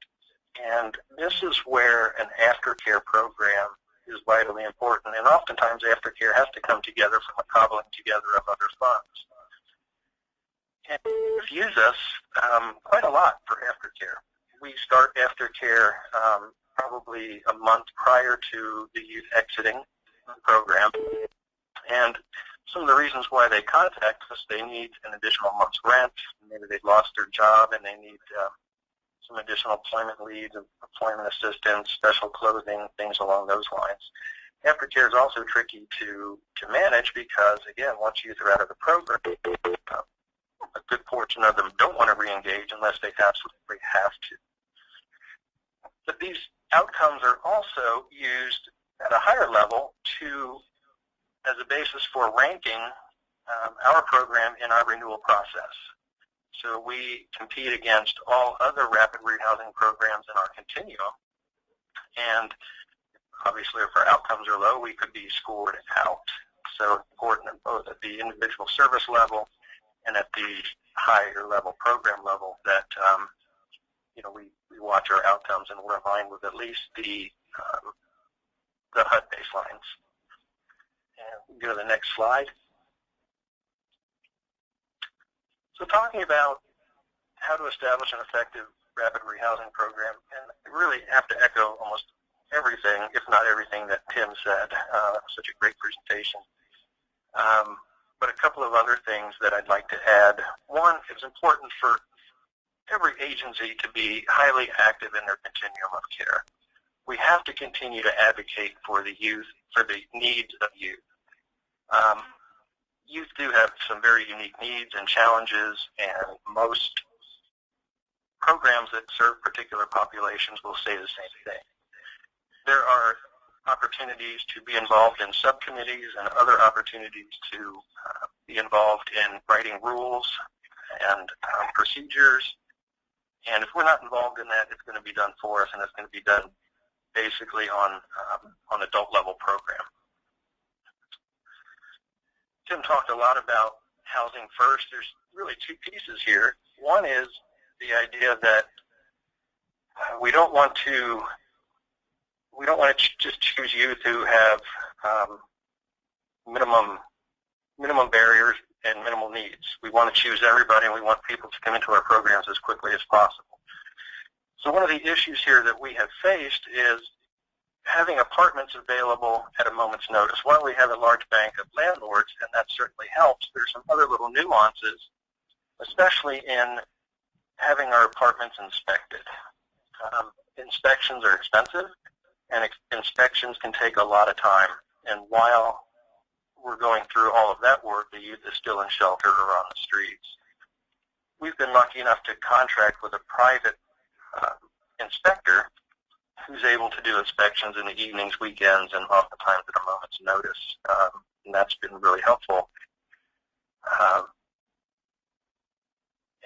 and this is where an aftercare program is vitally important, and oftentimes aftercare has to come together from a cobbling together of other funds. And we've used us quite a lot for aftercare. We start aftercare probably a month prior to the youth exiting the program, and some of the reasons why they contact us, they need an additional month's rent, maybe they've lost their job and they need some additional employment leads, employment assistance, special clothing, things along those lines. Aftercare is also tricky to manage because, again, once youth are out of the program, a good portion of them don't want to reengage unless they absolutely have to. But these outcomes are also used at a higher level as a basis for ranking our program in our renewal process. So we compete against all other rapid rehousing programs in our continuum, and obviously if our outcomes are low, we could be scored out. So it's important both at the individual service level and at the higher level program level that we watch our outcomes and we're aligned with at least the HUD baselines. And we can go to the next slide. So talking about how to establish an effective rapid rehousing program, and I really have to echo almost everything, if not everything, that Tim said. Such a great presentation. But a couple of other things that I'd like to add. One, it's important for every agency to be highly active in their continuum of care. We have to continue to advocate for the youth, for the needs of youth. Youth do have some very unique needs and challenges, and most programs that serve particular populations will say the same thing. There are opportunities to be involved in subcommittees and other opportunities to be involved in writing rules and procedures. And if we're not involved in that, it's going to be done for us, and it's going to be done basically on adult level program. Tim talked a lot about housing first. There's really two pieces here. One is the idea that we don't want to just choose youth who have minimum barriers and minimal needs. We want to choose everybody, and we want people to come into our programs as quickly as possible. So one of the issues here that we have faced is having apartments available at a moment's notice. While we have a large bank of landlords, and that certainly helps, there's some other little nuances, especially in having our apartments inspected. Inspections are expensive, and inspections can take a lot of time. And while we're going through all of that work, the youth is still in shelter or on the streets. We've been lucky enough to contract with a private inspector who's able to do inspections in the evenings, weekends, and oftentimes at a moment's notice. And that's been really helpful.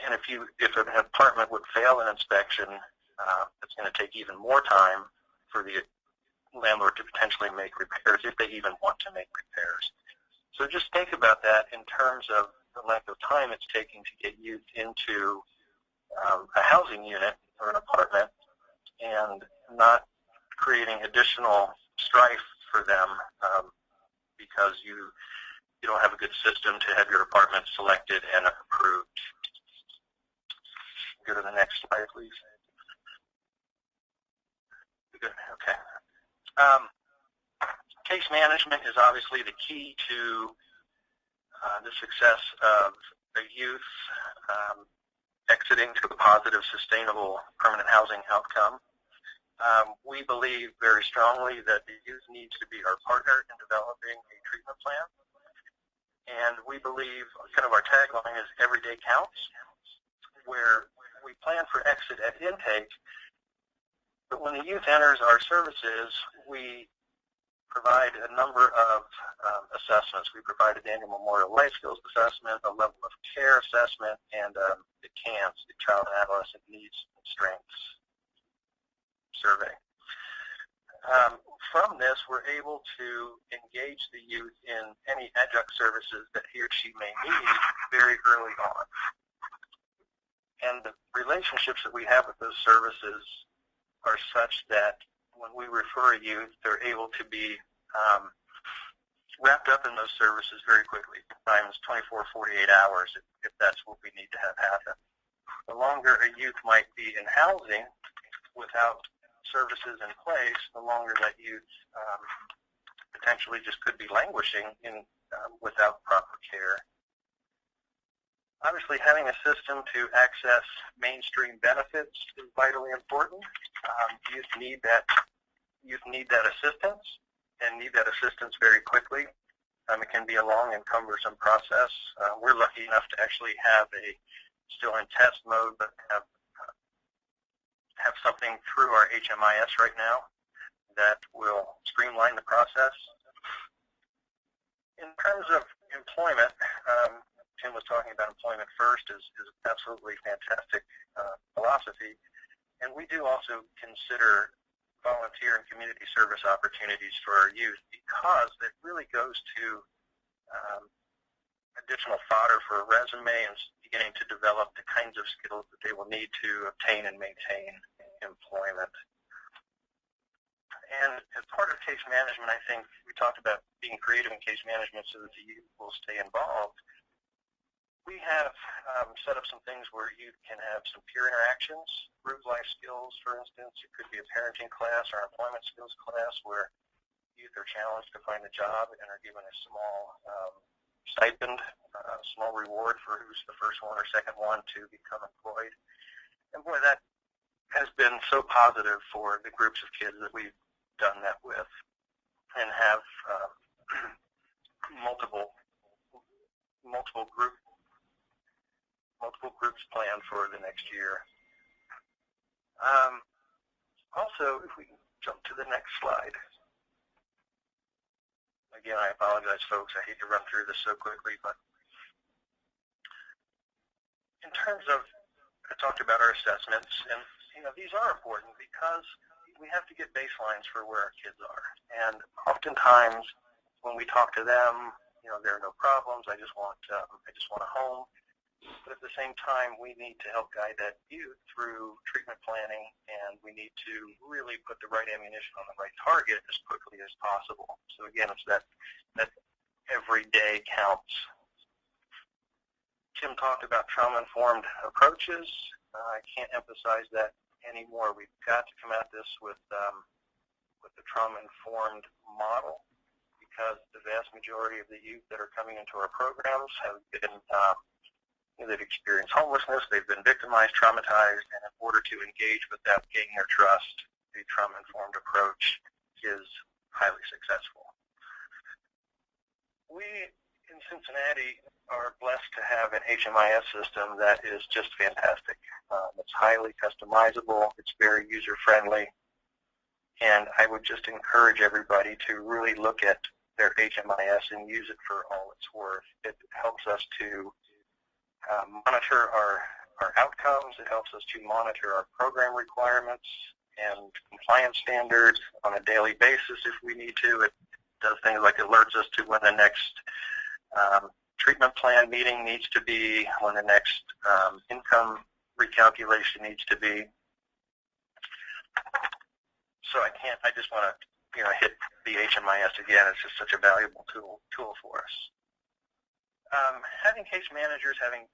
And if an apartment would fail an inspection, it's going to take even more time for the landlord to potentially make repairs, if they even want to make repairs. So just think about that in terms of the length of time it's taking to get youth into a housing unit or an apartment, and not creating additional strife for them because you don't have a good system to have your apartment selected and approved. Go to the next slide, please. Good. Okay. Case management is obviously the key to the success of the youth exiting to a positive, sustainable, permanent housing outcome. We believe very strongly that the youth needs to be our partner in developing a treatment plan. And we believe kind of our tagline is every day counts, where we plan for exit at intake, but when the youth enters our services, we provide a number of assessments. We provide an annual Memorial Life Skills Assessment, a level of care assessment, and the CANS, the Child and Adolescent Needs and Strengths Survey. From this, we're able to engage the youth in any adjunct services that he or she may need very early on. And the relationships that we have with those services are such that when we refer a youth, they're able to be wrapped up in those services very quickly, sometimes 24, 48 hours if that's what we need to have happen. The longer a youth might be in housing without services in place, the longer that youth potentially just could be languishing without proper care. Obviously, having a system to access mainstream benefits is vitally important. Youth need that assistance, and need that assistance very quickly. It can be a long and cumbersome process. We're lucky enough to actually have still in test mode, but have something through our HMIS right now that will streamline the process. In terms of employment, Tim was talking about employment first is absolutely fantastic philosophy, and we do also consider volunteer and community service opportunities for our youth because it really goes to additional fodder for a resume and beginning to develop the kinds of skills that they will need to obtain and maintain employment. And as part of case management, I think we talked about being creative in case management so that the youth will stay involved. We have set up some things where youth can have some peer interactions, group life skills, for instance. It could be a parenting class or employment skills class where youth are challenged to find a job and are given a small stipend, small reward for who's the first one or second one to become employed. And boy, that has been so positive for the groups of kids that we've done that with and have multiple groups planned for the next year. Also, if we can jump to the next slide. Again, I apologize, folks. I hate to run through this so quickly, but in terms of, I talked about our assessments, and these are important because we have to get baselines for where our kids are. And oftentimes, when we talk to them, there are no problems. I just want a home. But at the same time, we need to help guide that youth through treatment planning, and we need to really put the right ammunition on the right target as quickly as possible. So again, it's that every day counts. Tim talked about trauma-informed approaches. I can't emphasize that anymore. We've got to come at this with the trauma-informed model because the vast majority of the youth that are coming into our programs have been they've experienced homelessness, they've been victimized, traumatized, and in order to engage with them, gain their trust, the trauma-informed approach is highly successful. We in Cincinnati are blessed to have an HMIS system that is just fantastic. It's highly customizable, it's very user-friendly, and I would just encourage everybody to really look at their HMIS and use it for all it's worth. It helps us to monitor our outcomes. It helps us to monitor our program requirements and compliance standards on a daily basis if we need to. It does things like alerts us to when the next treatment plan meeting needs to be, when the next income recalculation needs to be. So I just want to hit the HMIS again. It's just such a valuable tool for us. Having case managers having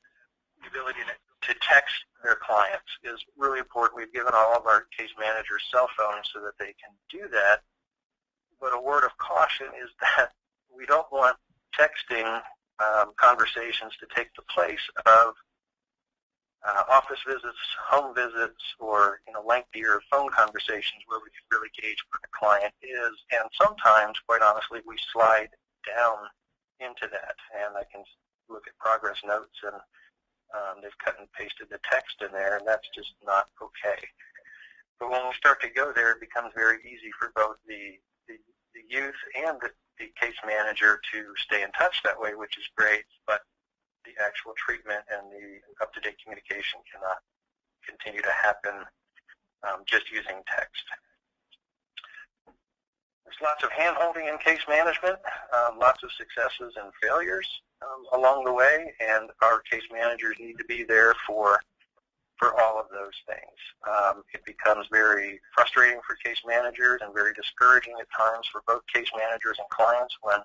the ability to text their clients is really important. We've given all of our case managers cell phones so that they can do that. But a word of caution is that we don't want texting conversations to take the place of office visits, home visits, or lengthier phone conversations where we can really gauge where the client is. And sometimes, quite honestly, we slide down into that. And I can look at progress notes, and they've cut and pasted the text in there, and that's just not okay. But when we start to go there, it becomes very easy for both the youth and the case manager to stay in touch that way, which is great, but the actual treatment and the up-to-date communication cannot continue to happen just using text. There's lots of hand-holding in case management, lots of successes and failures along the way, and our case managers need to be there for all of those things. It becomes very frustrating for case managers and very discouraging at times for both case managers and clients when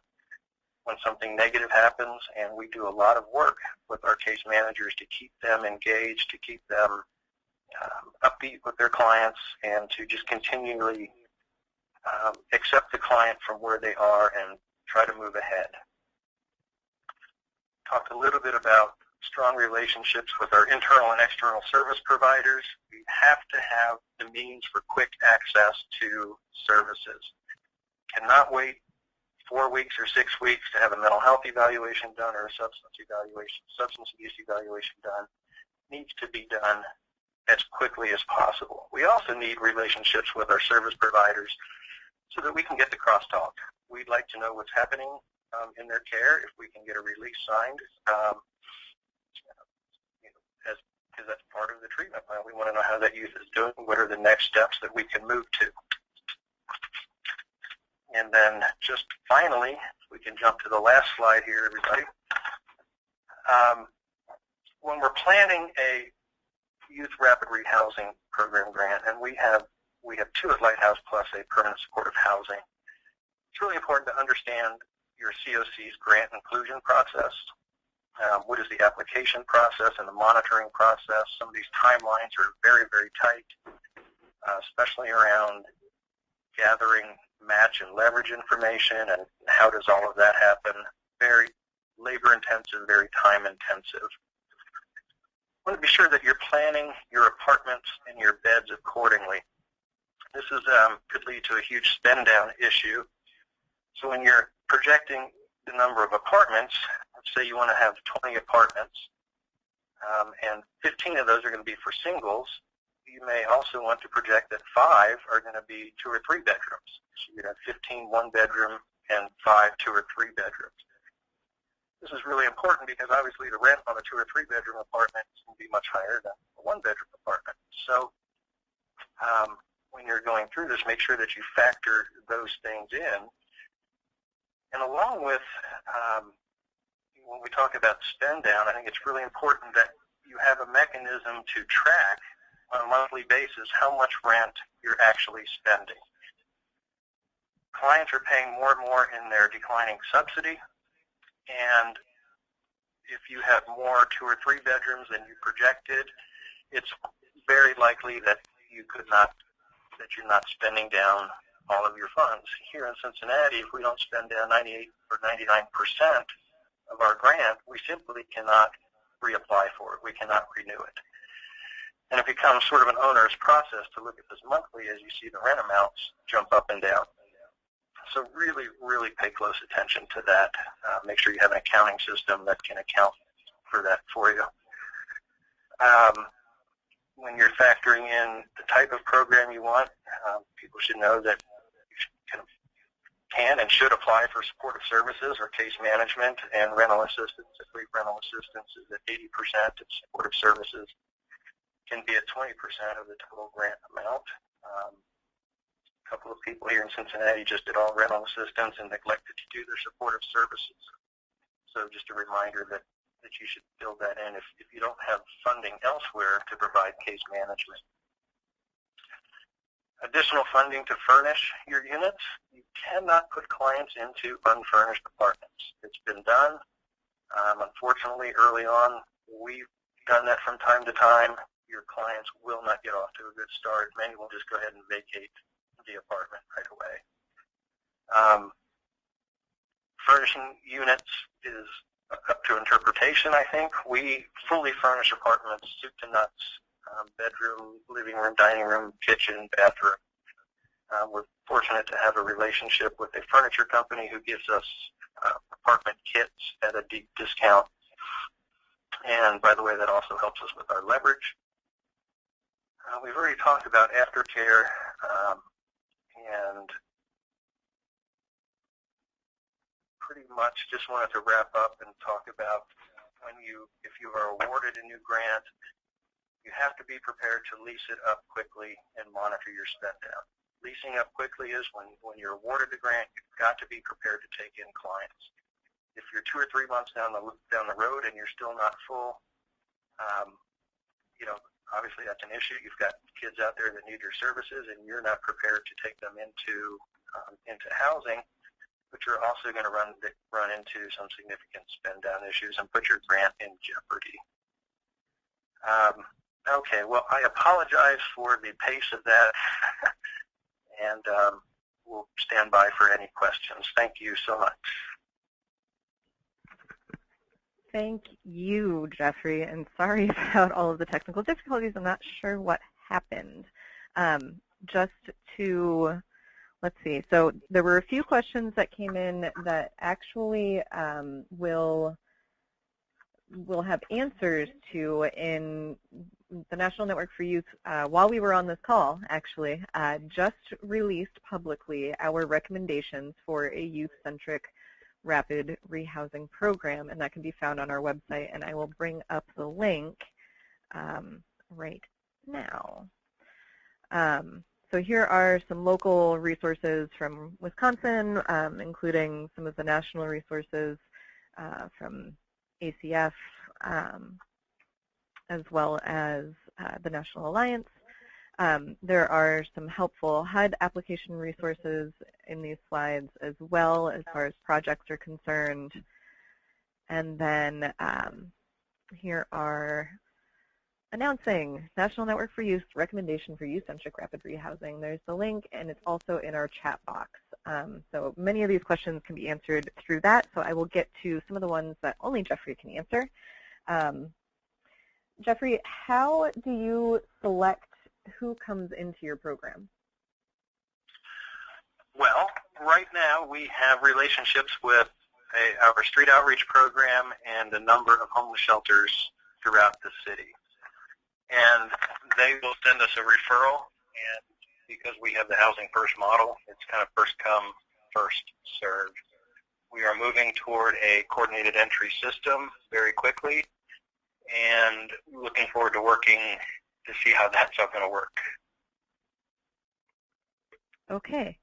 something negative happens, and we do a lot of work with our case managers to keep them engaged, to keep them upbeat with their clients, and to just continually accept the client from where they are and try to move ahead. Talked a little bit about strong relationships with our internal and external service providers. We have to have the means for quick access to services. cannot wait 4 weeks or 6 weeks to have a mental health evaluation done or a substance abuse evaluation done. Needs to be done as quickly as possible. We also need relationships with our service providers so that we can get the crosstalk. We'd like to know what's happening in their care, if we can get a release signed, because that's part of the treatment plan. We want to know how that youth is doing, what are the next steps that we can move to. And then just finally, we can jump to the last slide here, everybody. When we're planning a youth rapid rehousing program grant, and we have 2 at Lighthouse plus a permanent supportive housing, it's really important to understand your COC's grant inclusion process. What is the application process and the monitoring process? Some of these timelines are very, very tight, especially around gathering match and leverage information, and how does all of that happen? Very labor intensive, very time intensive. You want to be sure that you're planning your apartments and your beds accordingly. This is could lead to a huge spend down issue. So when you're projecting the number of apartments, let's say you want to have 20 apartments, and 15 of those are going to be for singles, you may also want to project that 5 are going to be 2 or 3 bedrooms. So you'd have 15 1-bedroom and 5 2 or 3 bedrooms. This is really important because obviously the rent on a 2 or 3 bedroom apartment is going to be much higher than a 1-bedroom apartment. So when you're going through this, make sure that you factor those things in. And along with, when we talk about spend down, I think it's really important that you have a mechanism to track on a monthly basis how much rent you're actually spending. Clients are paying more and more in their declining subsidy, and if you have more 2 or 3 bedrooms than you projected, it's very likely that you're not spending down all of your funds. Here in Cincinnati, if we don't spend down 98 or 99% of our grant, we simply cannot reapply for it. We cannot renew it. And it becomes sort of an onerous process to look at this monthly as you see the rent amounts jump up and down. So really, really pay close attention to that. Make sure you have an accounting system that can account for that for you. When you're factoring in the type of program you want, people should know that you can and should apply for supportive services or case management and rental assistance. I believe rental assistance is at 80% and supportive services can be at 20% of the total grant amount. A couple of people here in Cincinnati just did all rental assistance and neglected to do their supportive services. So just a reminder that you should build that in if you don't have funding elsewhere to provide case management. Additional funding to furnish your units. You cannot put clients into unfurnished apartments. It's been done. Unfortunately, early on, we've done that from time to time. Your clients will not get off to a good start. Many will just go ahead and vacate the apartment right away. Furnishing units is up to interpretation, I think. We fully furnish apartments, soup to nuts, bedroom, living room, dining room, kitchen, bathroom. We're fortunate to have a relationship with a furniture company who gives us apartment kits at a deep discount. And by the way, that also helps us with our leverage. We've already talked about aftercare, and pretty much just wanted to wrap up and talk about if you are awarded a new grant, you have to be prepared to lease it up quickly and monitor your spend down. Leasing up quickly is when you're awarded the grant, you've got to be prepared to take in clients. If you're 2 or 3 months down the road and you're still not full, obviously that's an issue. You've got kids out there that need your services, and you're not prepared to take them into housing, but you're also going to run into some significant spend down issues and put your grant in jeopardy. Okay, well, I apologize for the pace of that, and we'll stand by for any questions. Thank you so much. Thank you, Jeffrey, and sorry about all of the technical difficulties. I'm not sure what happened. Just to let's see. So there were a few questions that came in that actually we'll have answers to in the National Network for Youth while we were on this call, actually, just released publicly our recommendations for a youth-centric rapid rehousing program, and that can be found on our website, and I will bring up the link right now. So here are some local resources from Wisconsin, including some of the national resources from ACF, as well as the National Alliance. There are some helpful HUD application resources in these slides as well as far as projects are concerned. And then here are announcing National Network for Youth recommendation for youth-centric rapid rehousing. There's the link, and it's also in our chat box. So many of these questions can be answered through that, so I will get to some of the ones that only Jeffrey can answer. Jeffrey, how do you select who comes into your program? Well, right now we have relationships with our street outreach program and a number of homeless shelters throughout the city. And they will send us a referral, and because we have the Housing First model, it's kind of first come, first served. We are moving toward a coordinated entry system very quickly, and looking forward to working to see how that's all going to work. Okay.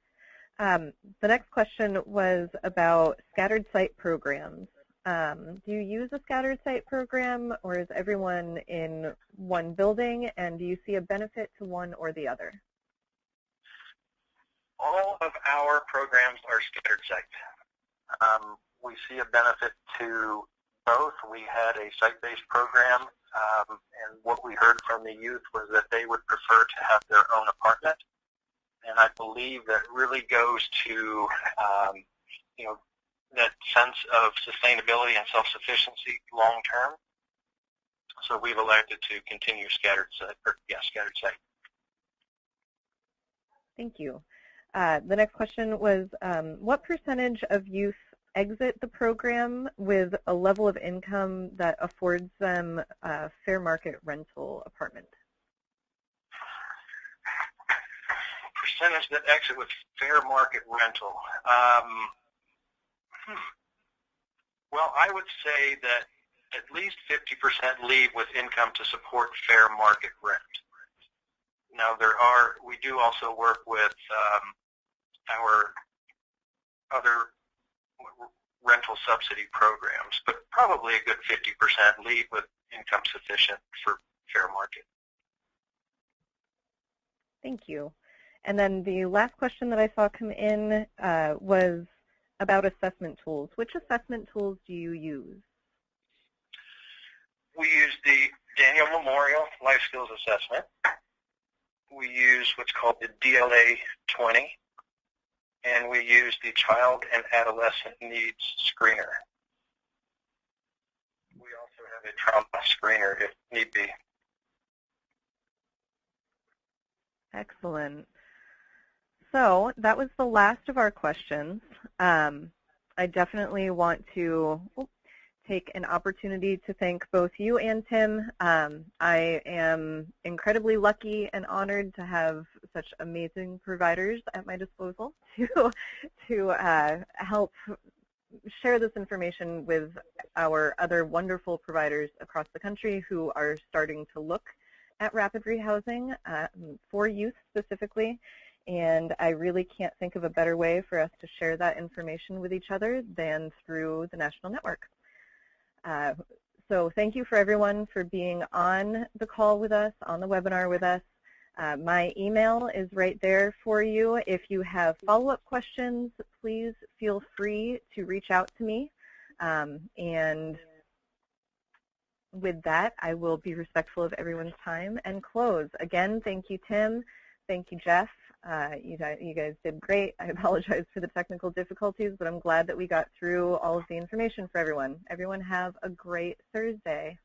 The next question was about scattered site programs. Do you use a scattered site program, or is everyone in one building, and do you see a benefit to one or the other? All of our programs are scattered site. We see a benefit to both. We had a site-based program, and what we heard from the youth was that they would prefer to have their own apartment. And I believe that really goes to, that sense of sustainability and self-sufficiency long-term. So we've elected to continue scattered site. Thank you. The next question was, what percentage of youth exit the program with a level of income that affords them a fair market rental apartment? Percentage that exit with fair market rental. Well, I would say that at least 50% leave with income to support fair market rent. Now, we do also work with our other rental subsidy programs, but probably a good 50% leave with income sufficient for fair market. Thank you. And then the last question that I saw come in was about assessment tools. Which assessment tools do you use? We use the Daniel Memorial Life Skills Assessment. We use what's called the DLA 20, and we use the Child and Adolescent Needs Screener. We also have a trauma screener if need be. Excellent. So that was the last of our questions. I definitely want to take an opportunity to thank both you and Tim. I am incredibly lucky and honored to have such amazing providers at my disposal to help share this information with our other wonderful providers across the country who are starting to look at rapid rehousing for youth specifically. And I really can't think of a better way for us to share that information with each other than through the national network. So thank you for everyone for being on the call with us, on the webinar with us. My email is right there for you. If you have follow-up questions, please feel free to reach out to me. And with that, I will be respectful of everyone's time and close. Again, thank you, Tim. Thank you, Jeff. You guys did great. I apologize for the technical difficulties, but I'm glad that we got through all of the information for everyone. Everyone have a great Thursday.